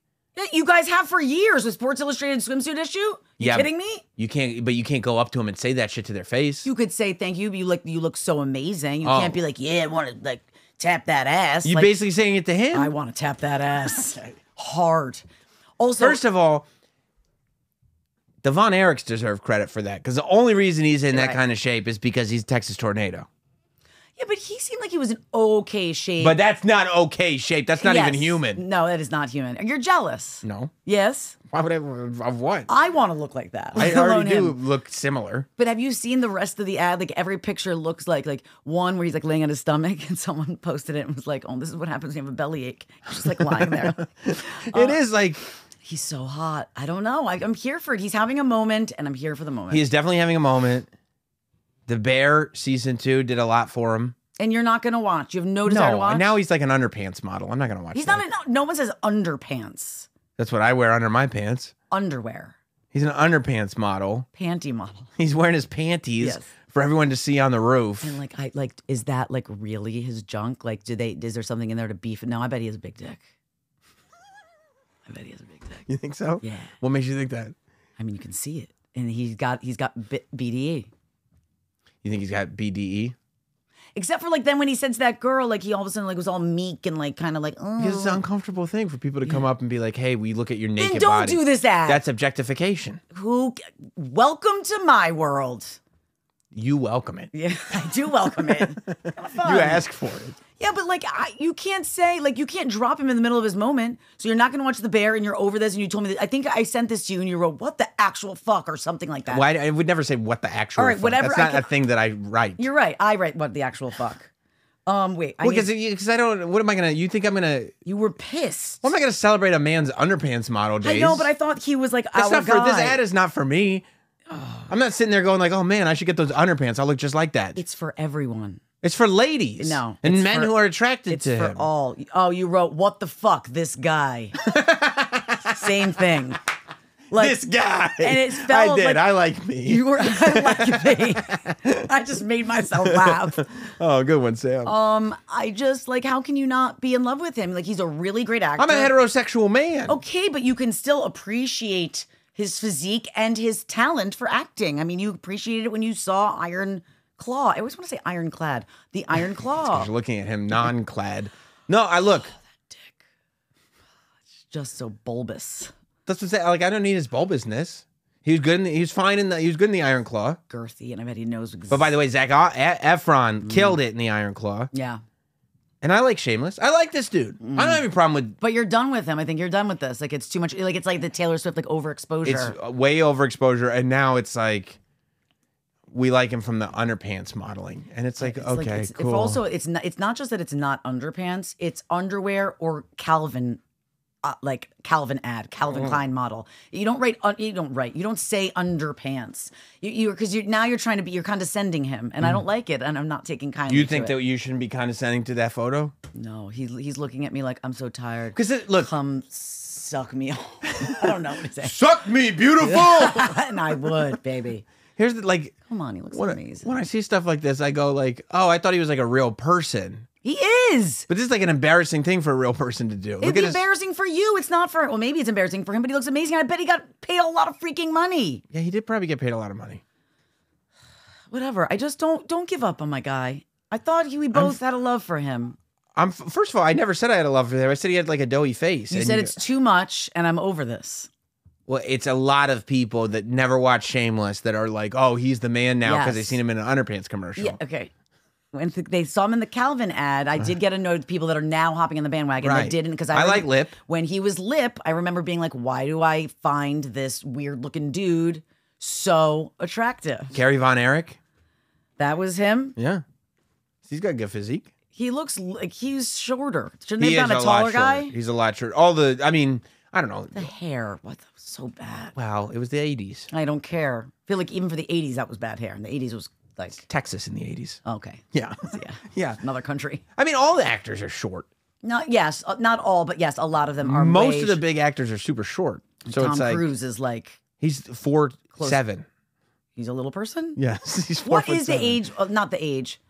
You guys have for years with Sports Illustrated swimsuit issue. You Yeah, kidding me? you can't go up to them and say that shit to their face. You could say thank you, but you look so amazing. You Oh. can't be like, yeah, I want to like tap that ass. You like, basically saying it to him. I want to tap that ass hard. Also, First of all, the Von Erichs deserve credit for that because the only reason he's in that Right. kind of shape is because he's Texas Tornado. yeah, but he seemed like he was in okay shape. But that's not okay shape. That's not even Yes. human. No, that is not human. You're jealous. No. Yes, Why would I? Of what? I want to look like that. I let alone already do him. look similar. But have you seen the rest of the ad? Like every picture looks like one where he's like laying on his stomach, and someone posted it and was like, "Oh, this is what happens when you have a bellyache." He's just like lying there. It is like He's so hot. I don't know. I'm here for it. He's having a moment, and I'm here for the moment. he is definitely having a moment. The Bear season 2 did a lot for him. And you're not going to watch. You have no desire to No, watch. now he's like an underpants model. I'm not gonna watch. He's that. not. No one says underpants. That's what I wear under my pants. Underwear, He's an underpants model. panty model. He's wearing his panties Yes. for everyone to see on the roof. And is that like really his junk? Like, is there something in there to beef it? No, I bet he has a big dick. I bet he has a big dick. You think so? Yeah. What makes you think that? I mean, you can see it, and he's got BDE. You think he's got BDE? Except for like then when he said to that girl, like he all of a sudden like was all meek and like kind of like, oh. Because it's an uncomfortable thing for people to come up and be like, "Hey, we look at your naked Then don't body." do this ad. That's objectification. Welcome to my world. You welcome it. Yeah, I do welcome it. Kinda fun. You ask for it. Yeah, but like you can't say like you can't drop him in the middle of his moment. So you're not going to watch The Bear, and you're over this, and you told me that. I think I sent this to you, and you wrote "What the actual fuck" or something like that. Why? I would never say what the actual. All right, fuck. whatever, That's I not can- a thing that I write. You're right. I write "What the actual fuck." Wait. Because I don't. What am I gonna? You think I'm gonna? You were pissed. What am I gonna celebrate a man's underpants model days? I know, but I thought he was like That's our not for guy. this ad is not for me. I'm not sitting there going like, "Oh man, I should get those underpants. I'll look just like that." It's for everyone. It's for ladies. No, and it's men for- who are attracted It's to for him. all. Oh, you wrote "What the fuck this guy." Same thing. Like This guy. and it felt I did. like I like me. you were. I like me. I just made myself laugh. Oh, good one, Sam. I just like. How can you not be in love with him? Like he's a really great actor. I'm a heterosexual man. Okay, but you can still appreciate his physique and his talent for acting. I mean, you appreciated it when you saw Iron Claw. I always want to say Ironclad. The Iron Claw. You're looking at him non-clad. No, I look. Just so bulbous. That's what I'm saying. Like I don't need his bulbousness. He was good. He was fine in the. He was good in the Iron Claw. Girthy, and I bet he knows. But by the way, Zac Efron killed it in the Iron Claw. Yeah. And I like Shameless. I like this dude. I don't have any problem with. But you're done with him. I think you're done with this. Like it's too much. Like it's like the Taylor Swift like overexposure. It's way overexposure, and now it's like we like him from the underpants modeling, and it's like okay, it's cool. also it's not just that it's not underpants. It's underwear or Calvin. Like Calvin Klein model. You don't say underpants. Now you're trying to be, you're condescending him, and I don't like it, and I'm not taking kindly. You think to it. that you shouldn't be condescending to that photo? No, he's looking at me like I'm so tired. Because look, Come suck me off. I don't know what to say. suck me, beautiful. And I would, baby. Here's the like. Come on, he looks amazing. When I see stuff like this, I go like, oh, I thought he was like a real person. He is. But this is like an embarrassing thing for a real person to do. It'd be embarrassing for you. It's not for. Well, maybe it's embarrassing for him, but he looks amazing. I bet he got paid a lot of freaking money. Yeah, he did probably get paid a lot of money. Whatever. I just don't give up on my guy. I thought we both had a love for him. First of all, I never said I had a love for him. I said he had like a doughy face. You said it's too much, and I'm over this. Well, it's a lot of people that never watch Shameless that are like, oh, he's the man now because they've seen him in an underpants commercial. Yeah. Okay. When they saw him in the Calvin ad, I did get a note of people that are now hopping on the bandwagon that didn't because I like Lip. When he was Lip, I remember being like, why do I find this weird looking dude so attractive? Gary Von Erich. That was him. Yeah. He's got a good physique. He looks like he's shorter. Shouldn't He they is have found a taller guy? He's a lot shorter. I don't know. The hair. What? That was so bad. Wow, it was the 80s. I don't care. I feel like even for the 80s, that was bad hair. And the 80s was like. Texas in the 80s. Okay. Yeah. Yeah. Yeah. Another country. I mean, all the actors are short. Not all, but yes, a lot of them are. Most of the big actors are super short. So Tom it's like Cruise is like. he's 4'7". He's a little person? Yes, he's 4'7". What is the age? Not the age.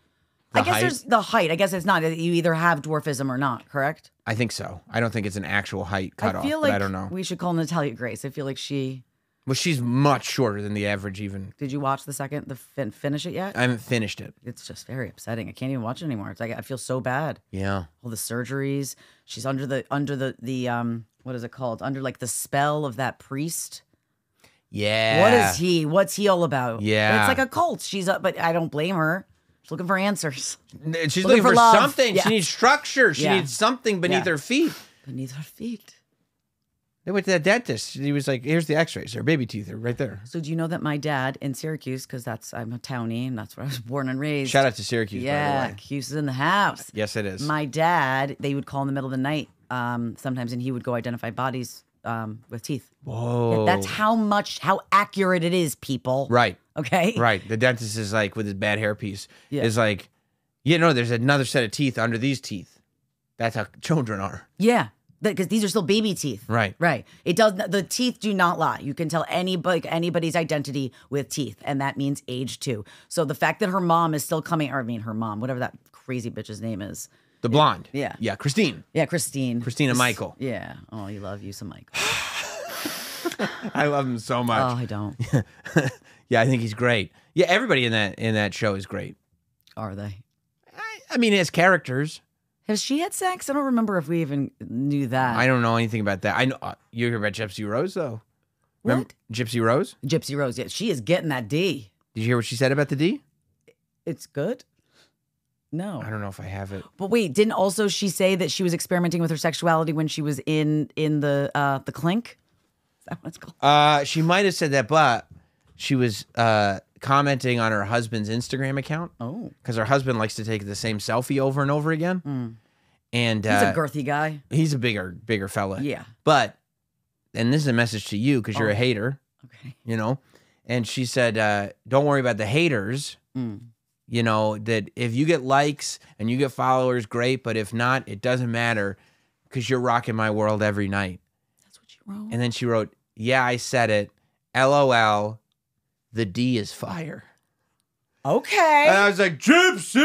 I guess height? there's the height. I guess it's not. You either have dwarfism or not, correct? I think so. I don't think it's an actual height I cutoff, feel but like I don't know. we should call Natalia Grace. I feel like she. Well, she's much shorter than the average even. Did you watch the finish it yet? I haven't finished it. It's just very upsetting. I can't even watch it anymore. It's like I feel so bad. Yeah. All the surgeries. She's under the what is it called? Under like the spell of that priest. Yeah. What is he? What's he all about? Yeah. It's like a cult. But I don't blame her. She's looking for answers. She's looking for love. something. Yeah. She needs structure. She Yeah. needs something beneath her feet. Beneath her feet. They went to that dentist. He was like, here's the x-rays. Their baby teeth are right there. So do you know that my dad in Syracuse, because I'm a townie and that's where I was born and raised. Shout out to Syracuse, by Yeah, the way. Cuse is in the house. Yes, it is. My dad, they would call in the middle of the night sometimes, and he would go identify bodies with teeth. Whoa. That's how accurate it is, people. Right. Okay? Right. The dentist is like, with his bad hairpiece, Yeah. is like, there's another set of teeth under these teeth. That's how children are. Yeah. Because these are still baby teeth. Right. Right. The teeth do not lie. You can tell anybody's identity with teeth, and that means age too. So the fact that her mom is still coming, her mom, whatever that crazy bitch's name is. The blonde. Yeah. Yeah, Christine. Yeah, Christine. Christina Michael. Yeah. Oh, you love you some Michael. I love him so much. Oh, I don't. Yeah, I think he's great. Yeah, everybody in that show is great. Are they? I mean, as characters. Has she had sex? I don't remember if we even knew that. I don't know anything about that. I know you hear about Gypsy Rose though. Remember What? Gypsy Rose? Gypsy Rose. Yeah, she is getting that D. Did you hear what she said about the D? It's good. No. I don't know if I have it. But wait, didn't also she say that she was experimenting with her sexuality when she was in the clink? Is that what it's called? She might have said that, but she was commenting on her husband's Instagram account. Oh. Because her husband likes to take the same selfie over and over again. And He's a girthy guy. he's a bigger fella. Yeah. But, and this is a message to you because you're a hater, Okay. And she said, don't worry about the haters. That if you get likes and you get followers, great. But if not, it doesn't matter because you're rocking my world every night. That's what you wrote. And then she wrote, yeah, I said it. LOL. The D is fire. Okay. And I was like, Gypsy!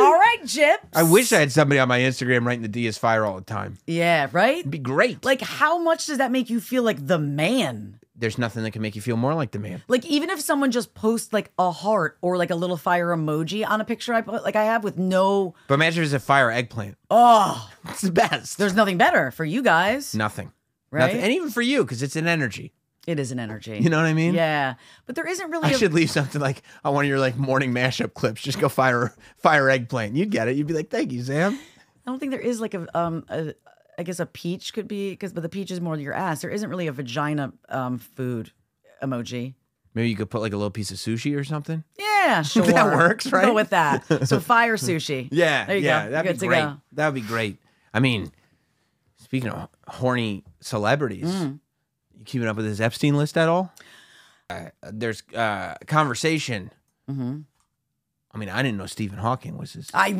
All right, Gyps. I wish I had somebody on my Instagram writing the D is fire all the time. Yeah, right? It'd be great. Like, how much does that make you feel like the man? There's nothing that can make you feel more like the man. Like, even if someone just posts like a heart or like a little fire emoji on a picture I have with no. But imagine if it's a fire eggplant. Oh, It's the best. there's nothing better for you guys. Nothing. Right? Nothing. And even for you, because it's an energy. It is an energy. You know what I mean? Yeah. But there isn't really I should leave something like on one of your like morning mashup clips. Just go fire eggplant. You'd get it. You'd be like, thank you, Sam. I don't think there is like I guess a peach could be but the peach is more your ass. There isn't really a vagina food emoji. Maybe you could put like a little piece of sushi or something. Yeah, sure. That works, right? Go with that. So fire sushi. Yeah, there you yeah, go. that'd Good be to great. go. That'd be great. I mean, speaking of horny celebrities, you keeping up with his Epstein list at all? There's conversation. Mm-hmm. I mean, I didn't know Stephen Hawking was as I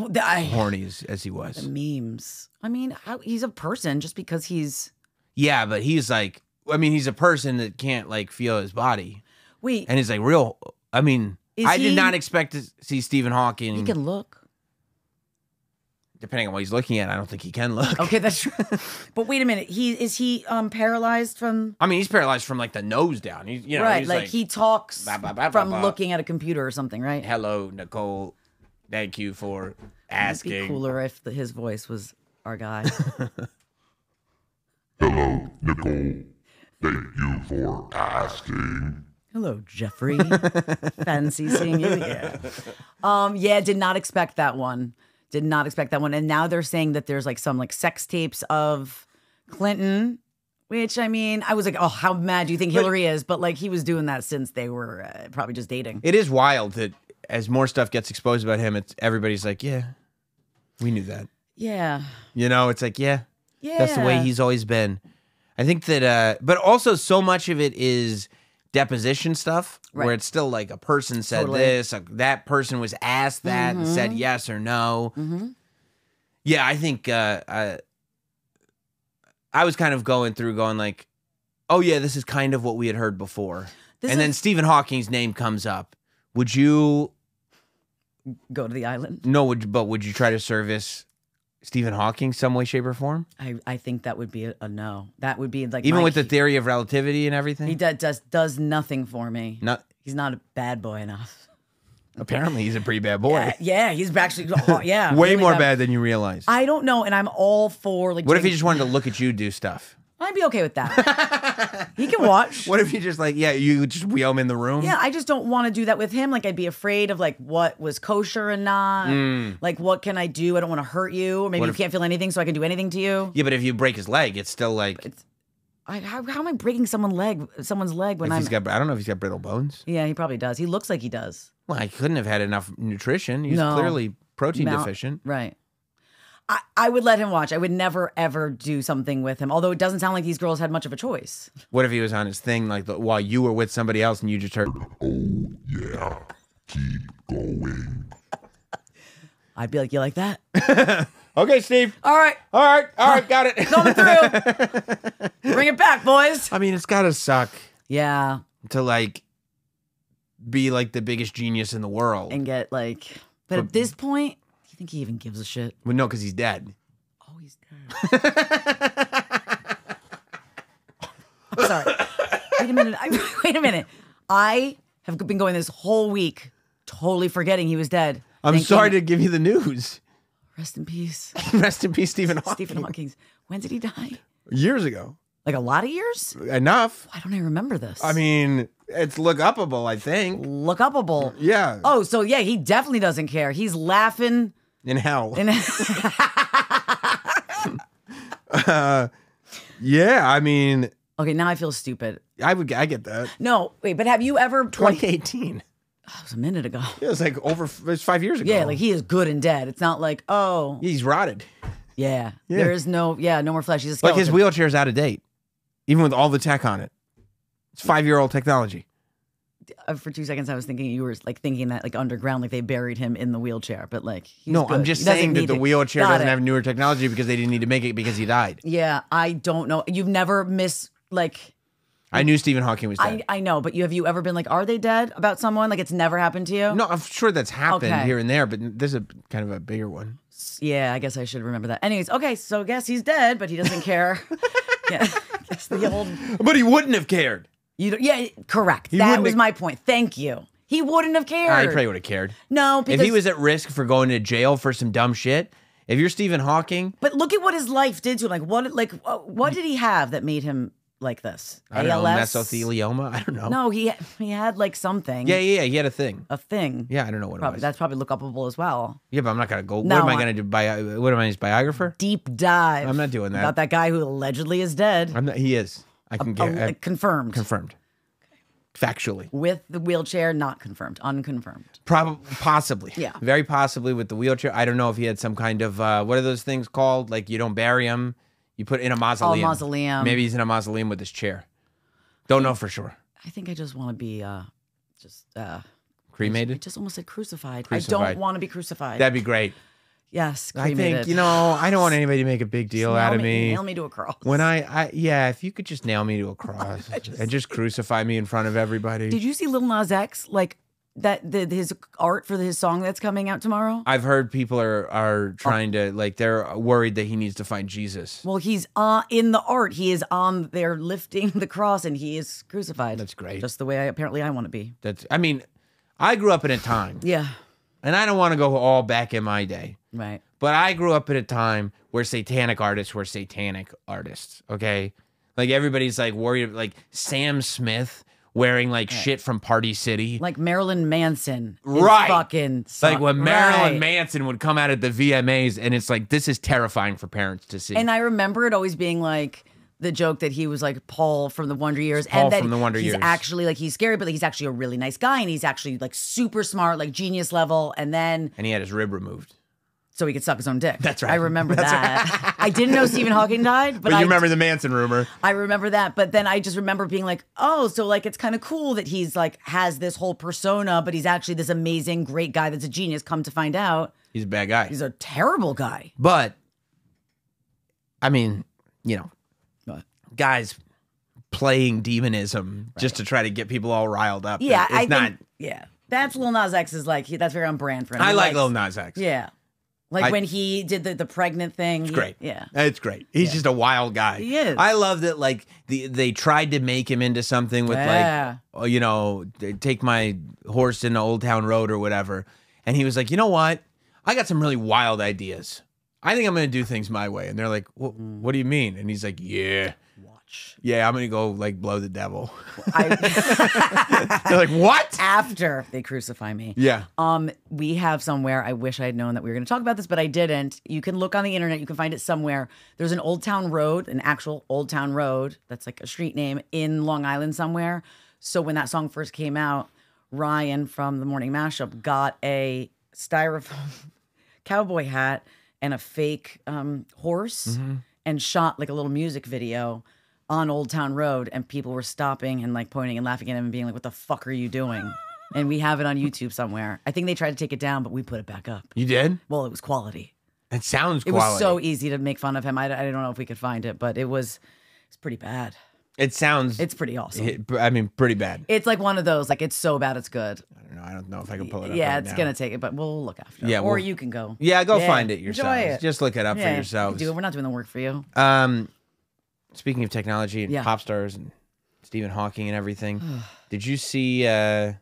horny as he was. the memes. I mean, he's a person just because he's. Yeah, but he's like, I mean, he's a person that can't like feel his body, Wait, and he's like real. I mean, Is I did he- not expect to see Stephen Hawking. he can look. Depending on what he's looking at, I don't think he can look. Okay, that's true. But wait a minute. Is he paralyzed from? I mean, he's paralyzed from like the nose down. He's, you know, right, he's like he talks Bah, bah, bah, from bah, bah. looking at a computer or something, right? Hello, Nicole. Thank you for It'd be asking. cooler if his voice was our guy. Hello, Nicole. Thank you for asking. Hello, Jeffrey. Fancy seeing you. Yeah. Yeah, did not expect that one. Did not expect that one. And now they're saying that there's like some like sex tapes of Clinton, which I mean, I was like, oh, how mad do you think Hillary is? But like he was doing that since they were probably just dating. It is wild that as more stuff gets exposed about him, it's everybody's like, yeah, we knew that. Yeah. You know, it's like, yeah, Yeah. that's the way he's always been. I think that, but also so much of it is deposition stuff Right. where it's still like a person said Totally. this, that person was asked that and said yes or no. Yeah, I think I was kind of going like, oh yeah, this is kind of what we had heard before. This And then is- Stephen Hawking's name comes up. Would you Go to the island. would you try to service Stephen Hawking some way, shape, or form? I think that would be a no. That would be like Even my with the key- theory of relativity and everything? he does nothing for me. Not He's not a bad boy enough. apparently he's a pretty bad boy. Yeah, he's actually yeah. Way really more bad than you realize. I don't know, and I'm all for like. What if he doing- just wanted to look at you do stuff? I'd be okay with that. He can watch. What if you just like, yeah, you just wheel him in the room? Yeah, I just don't want to do that with him. Like, I'd be afraid of like what was kosher and not. Like, what can I do? I don't want to hurt you, or maybe What you if- can't feel anything, so I can do anything to you. Yeah, but if you break his leg, it's still like How am I breaking someone's leg when if I'm? he's got, I don't know if he's got brittle bones. Yeah, he probably does. He looks like he does. Well, I couldn't have had enough nutrition. He's No. clearly protein Mal- deficient. Right. I would let him watch. I would never ever do something with him. Although it doesn't sound like these girls had much of a choice. What if he was on his thing like while you were with somebody else and you just heard? Oh, yeah. Keep going. I'd be like, you like that? Okay, Steve. All right, All right, got it. coming through. Bring it back, boys. I mean, it's gotta suck Yeah, to like be like the biggest genius in the world. and get like. But at this point, do you think he even gives a shit? Well, no, because he's dead. Oh, he's dead. I'm sorry. Wait a minute. Wait a minute. I have been going this whole week totally forgetting he was dead. I'm Thinking, sorry to give you the news. Rest in peace. Rest in peace, Stephen Hawking. Stephen Hawking. When did he die? Years ago. Like a lot of years? Enough. Why don't I remember this? I mean, it's look upable, I think. look upable. Yeah. Oh, so yeah, he definitely doesn't care. He's laughing. In hell. And Yeah, I mean, okay, now I feel stupid. I get that. No, wait, but have you ever? 2018. That was a minute ago. Yeah, it's like it's 5 years ago. Yeah, like he is good and dead. It's not like He's rotted. yeah. Yeah. There is no no more flesh. He's a Like skeleton. his wheelchair's out of date, even with all the tech on it. It's 5-year-old technology. For 2 seconds, I was thinking you were like thinking that like underground, like they buried him in the wheelchair, but like he's No, good. I'm just He doesn't saying that need the to- wheelchair Got doesn't it. have newer technology because they didn't need to make it because he died. Yeah, I don't know. You've never I knew Stephen Hawking was dead. I know, but have you ever been like, are they dead about someone? Like it's never happened to you? No, I'm sure that's happened Okay. here and there, but this is kind of a bigger one. Yeah, I guess I should remember that. Anyways, okay, so I guess he's dead, but he doesn't care. Yeah, I guess the old. But he wouldn't have cared. Yeah, correct. He That wouldn't was have- my point. Thank you. He wouldn't have cared. I probably would have cared. No, If because he was at risk for going to jail for some dumb shit, if you're Stephen Hawking, But look at what his life did to him. Like what did he have that made him like this. I don't know, ALS. mesothelioma. I don't know. No, he had like something. Yeah. He had a thing. A thing. Yeah, I don't know what Probably it was. that's probably look upable as well. Yeah, but I'm not gonna go. No, what am I gonna do? What am I, his biographer? Deep dive. I'm not doing that. About that guy who allegedly is dead. I'm not. He is. I can get Confirmed. confirmed. Factually. With the wheelchair, not confirmed. Unconfirmed. Probably, possibly. Yeah. Very possibly with the wheelchair. I don't know if he had some kind of what are those things called? Like you don't bury him, you put in a mausoleum. Mausoleum. Maybe he's in a mausoleum with his chair. Don't know for sure. I think I just want to be just I Cremated. just almost said crucified. I Crucified. don't want to be crucified. That'd be great. yes, I cremated. think I don't want anybody to make a big deal out of me. Nail me to a cross. When yeah, if you could just nail me to a cross and just crucify me in front of everybody. Did you see Lil Nas X like his art for his song that's coming out tomorrow? I've heard people are trying to like they're worried that he needs to find Jesus. Well, he's in the art. He is on there lifting the cross, and he is crucified. That's great. Just the way I want to be. I grew up in a time, Yeah. and I don't want to go all back in my day, Right. but I grew up at a time where satanic artists were satanic artists. Okay, like everybody's like worried, like Sam Smith wearing like shit from Party City. Like Marilyn Manson. is Right. Fucking. Like when Marilyn Right. Manson would come out at the VMAs, and it's like, this is terrifying for parents to see. And I remember it always being like the joke that he was like Paul from the Wonder Years. Paul and that from the Wonder he's Years. actually like, he's scary, but he's actually a really nice guy. And he's actually like super smart, like genius level. And then, And he had his rib removed. so he could suck his own dick. That's right. I remember that. I didn't know Stephen Hawking died, but But you remember the Manson rumor. I remember that, but then I just remember being like, oh, so like it's kind of cool that he's like has this whole persona, but he's actually this amazing, great guy that's a genius. Come to find out, He's a bad guy. he's a terrible guy. But, I mean, But guys playing demonism just to try to get people all riled up. yeah, It's I not. think, yeah, that's Lil Nas X is like that's very on brand for him. I He like likes- Lil Nas X. Yeah, like I- when he did the pregnant thing. It's great. Yeah. It's great. He's just a wild guy. He is. I love that, like, they tried to make him into something with, Yeah. like, take my horse into Old Town Road or whatever. And he was like, you know what? I got some really wild ideas. I think I'm going to do things my way. And they're like, what do you mean? And he's like, yeah. Watch. Yeah, I'm going to go, like, blow the devil. I, They're like, what? after they crucify me. Yeah. We have somewhere. I wish I had known that we were going to talk about this, but I didn't. You can look on the internet. You can find it somewhere. There's an Old Town Road, an actual Old Town Road. That's like a street name in Long Island somewhere. So when that song first came out, Ryan from the Morning Mashup got a styrofoam cowboy hat and a fake horse and shot like a little music video on Old Town Road, and people were stopping and like pointing and laughing at him and being like, what the fuck are you doing? And we have it on YouTube somewhere. I think they tried to take it down, but we put it back up. You did? Well, it was quality. It sounds It quality. was so easy to make fun of him. I don't know if we could find it, but it's pretty bad. It sounds, It's pretty awesome. pretty bad. It's like one of those, like it's so bad it's good. I don't know if I can pull it up. Yeah, right it's now. gonna take it, but we'll look after. Yeah, or we'll- you can go. Yeah, go Yeah, find it enjoy yourselves. it. Just look it up Yeah, for you yourselves. can do it. We're not doing the work for you. Speaking of technology and Yeah. pop stars and Stephen Hawking and everything, did you see? I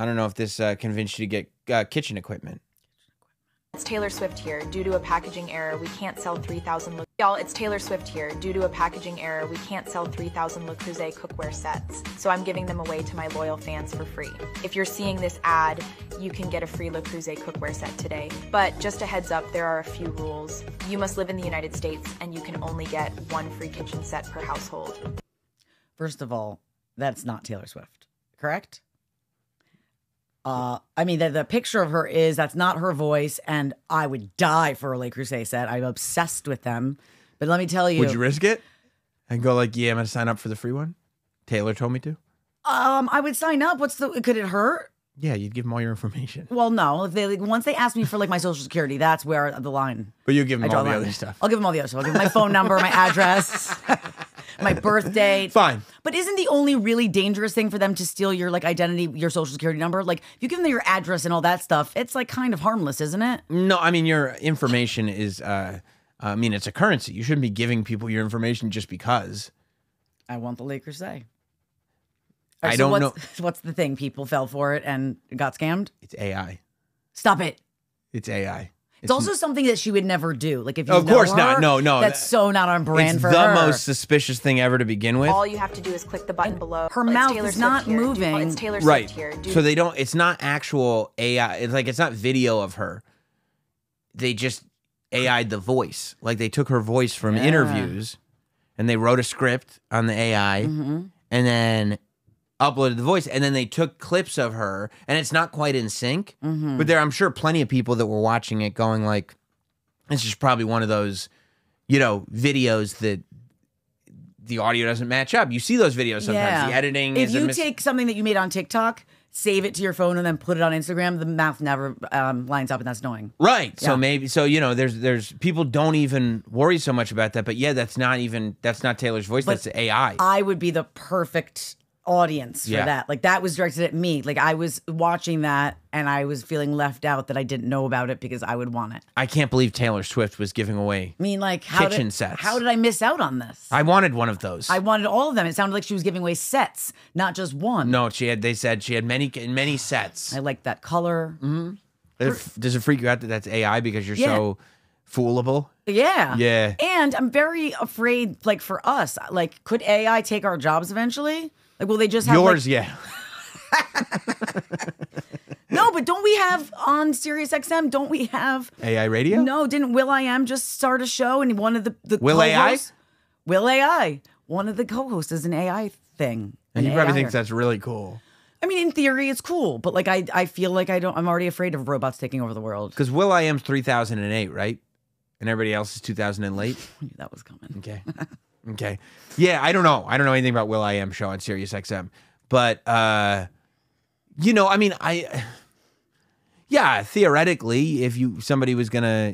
don't know if this convinced you to get kitchen equipment. It's Taylor Swift here. Due to a packaging error, we can't sell 3,000 Y'all, it's Taylor Swift here. Due to a packaging error, we can't sell 3,000 Le Creuset cookware sets. So I'm giving them away to my loyal fans for free. If you're seeing this ad, you can get a free Le Creuset cookware set today. But just a heads up, there are a few rules. You must live in the United States, and you can only get one free kitchen set per household. First of all, that's not Taylor Swift, correct? I mean, the picture of her that's not her voice, and I would die for a Le Creuset set. I'm obsessed with them. But let me tell you, Would you risk it and go like, yeah, I'm gonna sign up for the free one? Taylor told me to. I would sign up. Could it hurt? Yeah, you'd give them all your information, Well, no. If they once they ask me for like my social security, that's where the line. but you give them I draw all the line. other stuff. I'll give them all the other stuff. I'll give them my phone number, my address, my birth date. Fine. But isn't the only really dangerous thing for them to steal your like identity, your social security number? Like if you give them your address and all that stuff, it's like kind of harmless, isn't it? No, I mean your information is. It's a currency. You shouldn't be giving people your information just because. I want the Le Creuset. I don't know. What's the thing? People fell for it and got scammed? It's AI. Stop it. It's AI. It's also something that she would never do. Like if you Of know course her, not. No. That's so not on brand It's for the her. most suspicious thing ever to begin with. All you have to do is click the button below. Her It's mouth Taylor is Swift not here. moving. It's Taylor Right. Swift here. So they don't, it's not actual AI. It's like, it's not video of her. They just AI'd the voice. Like they took her voice from interviews and they wrote a script on the AI and then uploaded the voice. And then they took clips of her and it's not quite in sync. But there, I'm sure plenty of people that were watching it going like, this is probably one of those, you know, videos that the audio doesn't match up. You see those videos sometimes. The editing If is you take something that you made on TikTok, save it to your phone, and then put it on Instagram, the mouth never lines up, and that's annoying. Right. Yeah. So maybe, so, you know, there's people don't even worry so much about that. But yeah, that's not Taylor's voice. That's AI. I would be the perfect audience for Yeah. that. Like that was directed at me. Like I was watching that and I was feeling left out that I didn't know about it because I would want it. I can't believe Taylor Swift was giving away. I mean, like how Kitchen did, sets. How did I miss out on this? I wanted one of those. I wanted all of them. It sounded like she was giving away sets, not just one. No, they said she had many sets. I like that color. Does it freak you out that that's AI because you're Yeah. so foolable? Yeah. Yeah. And I'm very afraid, like for us, like could AI take our jobs eventually? Like will they just have Yours, like, yeah. No, but don't we have on Sirius XM, don't we have AI radio? No, didn't Will I Am just start a show and one of the Will AI? co-hosts- Will AI. One of the co-hosts is an AI thing. And an he probably AI-er. thinks that's really cool. I mean, in theory, it's cool, but like I feel like I'm already afraid of robots taking over the world. Because Will I Am's 3008, right? And everybody else is 2000 and late. I knew that was coming. Okay. Okay. Yeah, I don't know. I don't know anything about Will I Am show on Sirius XM. But you know, I mean, yeah, theoretically, if somebody was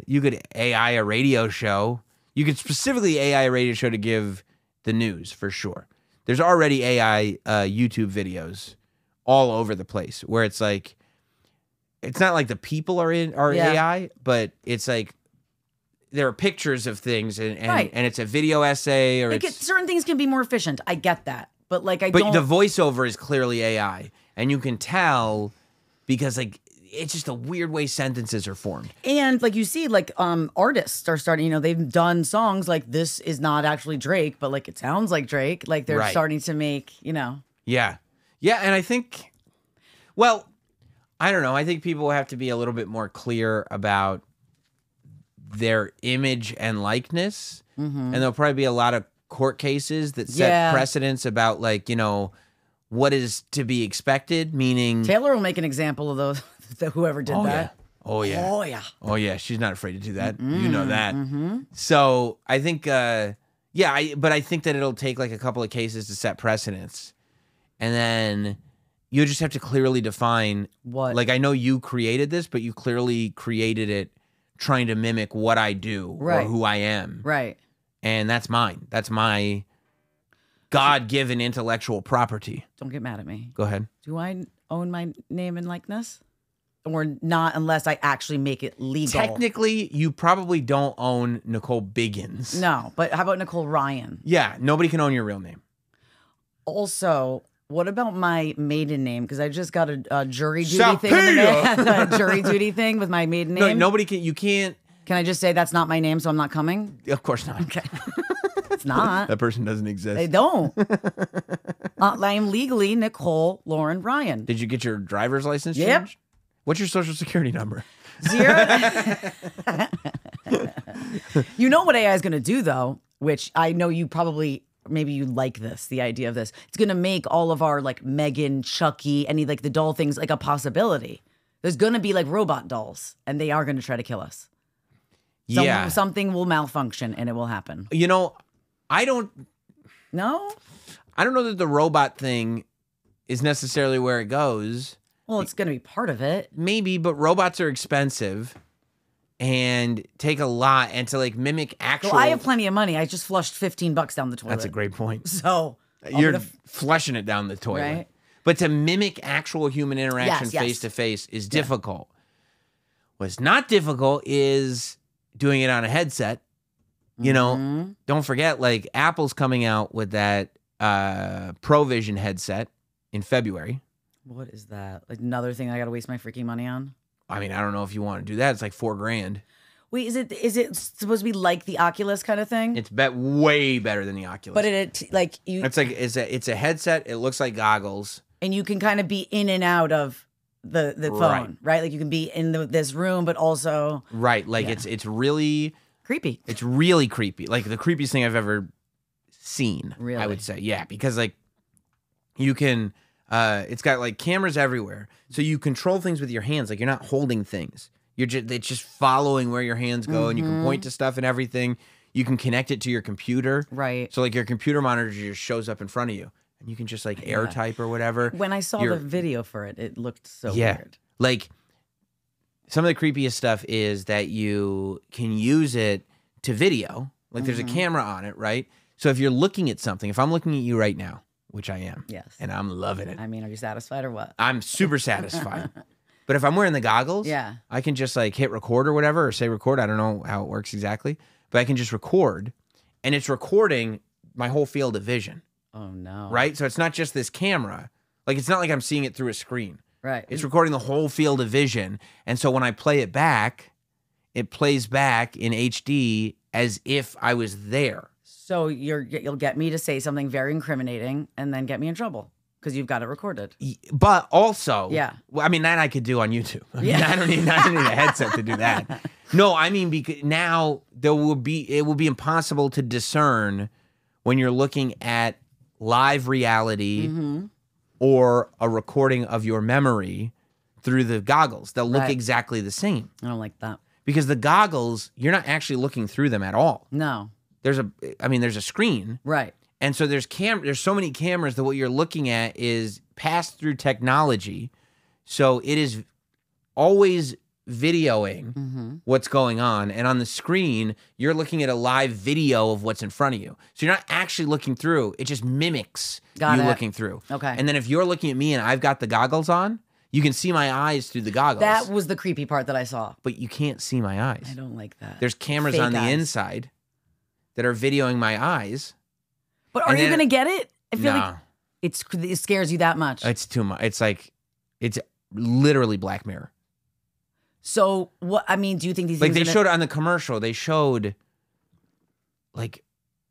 you could AI a radio show. You could specifically AI a radio show to give the news for sure. There's already AI YouTube videos all over the place where it's like, it's not like the people are AI, but it's like there are pictures of things and Right. and it's a video essay or Like it's certain things can be more efficient. I get that, but like but don't. the voiceover is clearly AI, and you can tell because like it's just a weird way sentences are formed. And like you see, like artists are starting. You know, they've done songs like this is not actually Drake, but like it sounds like Drake. Like they're Right. starting to make. You know. Yeah, yeah, and I think, well, I don't know. I think people have to be a little bit more clear about their image and likeness, and there'll probably be a lot of court cases that set Yeah. precedents about like, you know, what is to be expected, meaning Taylor will make an example of those. Whoever did oh, that. yeah. Oh yeah. Oh yeah. Oh yeah, she's not afraid to do that. You know that. So I think, but I think that it'll take like a couple of cases to set precedents, and then you just have to clearly define What? Like I know you created this, but you clearly created it trying to mimic what I do Right. or who I am, Right. and that's mine. That's my God-given intellectual property. Don't get mad at me. Go ahead. Do I own my name and likeness? Or not unless I actually make it legal. Technically, you probably don't own Nicole Biggins. No, but how about Nicole Ryan? Yeah, nobody can own your real name. Also, what about my maiden name? Because I just got a jury duty thing in the mail. A jury duty thing with my maiden No, name. nobody can. You can't. Can I just say that's not my name, so I'm not coming? Of course not. Okay. It's not. That person doesn't exist. They don't. I am legally Nicole Lauren Ryan. Did you get your driver's license Yep. changed? What's your social security number? 0. You know what AI is going to do, though, which I know you probably, maybe you like this, the idea of this. It's going to make all of our like Megan, Chucky, any like the doll things like a possibility. There's going to be like robot dolls, and they are going to try to kill us. Yeah. Something will malfunction, and it will happen. You know, I don't No? know that the robot thing is necessarily where it goes. Well, it's going to be part of it. Maybe, but robots are expensive and take a lot, and to like mimic actual. Well, I have plenty of money. I just flushed $15 down the toilet. That's a great point. So You're flushing it down the toilet. Right. But to mimic actual human interaction Yes, yes. face to face is difficult. What's not difficult is doing it on a headset. You know, don't forget, like Apple's coming out with that ProVision headset in February. What is that? Like another thing I got to waste my freaking money on? I mean, I don't know if you want to do that. It's like $4,000. Wait, is it supposed to be like the Oculus kind of thing? It's way better than the Oculus. But it's a headset. It looks like goggles. And you can kind of be in and out of the phone, right? Like you can be in this room, but also right. Like it's really creepy. It's really creepy. Like the creepiest thing I've ever seen. Really? I would say, yeah, because like you can. It's got like cameras everywhere, so you control things with your hands. Like you're not holding things. It's just following where your hands go, and you can point to stuff and everything. You can connect it to your computer, right? So like your computer monitor just shows up in front of you, and you can just like air type or whatever. When I saw the video for it, it looked so weird. Like some of the creepiest stuff is that you can use it to video. Like there's a camera on it, right? So if you're looking at something, if I'm looking at you right now, which I am, yes, and I'm loving it. I mean, are you satisfied or what? I'm super satisfied. But if I'm wearing the goggles, I can just like hit record or whatever, or say record. I don't know how it works exactly, but I can just record, and it's recording my whole field of vision. Oh no! Right? So it's not just this camera. Like it's not like I'm seeing it through a screen. Right. It's recording the whole field of vision, and so when I play it back, it plays back in HD as if I was there. So you'll get me to say something very incriminating, and then get me in trouble. Because you've got it recorded. But also, well, I mean, that I could do on YouTube. I mean, Yeah. I don't need a headset to do that. No, I mean, because now it will be impossible to discern when you're looking at live reality or a recording of your memory through the goggles. They'll look exactly the same. I don't like that. Because the goggles, you're not actually looking through them at all. No. There's a screen. Right. And so there's so many cameras that what you're looking at is passed through technology. So it is always videoing what's going on. And on the screen, you're looking at a live video of what's in front of you. So you're not actually looking through. It just mimics looking through. Okay. And then if you're looking at me and I've got the goggles on, you can see my eyes through the goggles. That was the creepy part that I saw. But you can't see my eyes. I don't like that. There's cameras Fake on the eyes. inside that are videoing my eyes. But are you going to get it? I feel No. like it scares you that much. It's too much. It's literally Black Mirror. So what? I mean, do you think these Like things they showed on the commercial, they showed like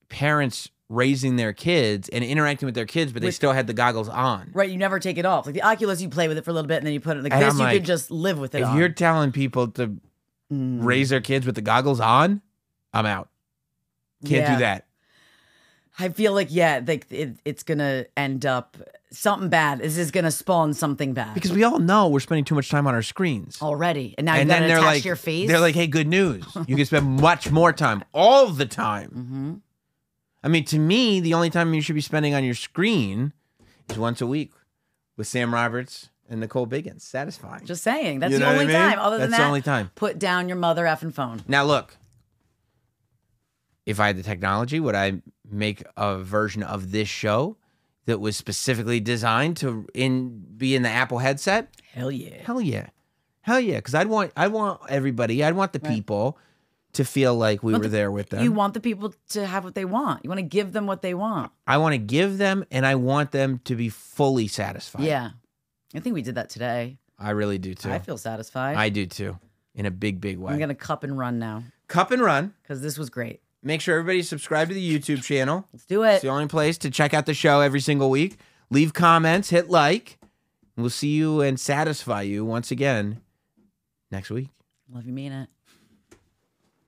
parents raising their kids and interacting with their kids, but they still had the goggles on. Right, you never take it off. Like the Oculus, you play with it for a little bit and then you put it like And this. I'm You like, could just live with it. If on. you're telling people to raise their kids with the goggles on, I'm out. Can't do that. I feel like it's gonna end up something bad. This is gonna spawn something bad Because we all know we're spending too much time on our screens. already, and now you've And got then it they're attached like, to your face. they're like, hey, good news. You can spend much more time, all the time. I mean, to me, the only time you should be spending on your screen is once a week with Sam Roberts and Nicole Biggins. Satisfying. Just saying, that's You the know what only I mean? time. Other than That's that, the only time. put down your mother effing phone. Now, look, if I had the technology, would I make a version of this show that was specifically designed to be in the Apple headset? Hell yeah. Hell yeah. Hell yeah. Because I want everybody, I'd want the people to feel like we were there with them. You want the people to have what they want. You want to give them what they want. I want to give them, and I want them to be fully satisfied. Yeah. I think we did that today. I really do too. I feel satisfied. I do too. In a big, big way. I'm going to cup and run now Cup and run. because this was great. Make sure everybody subscribe to the YouTube channel. Let's do it. It's the only place to check out the show every single week. Leave comments, hit like. We'll see you and satisfy you once again next week. Love you, mean it.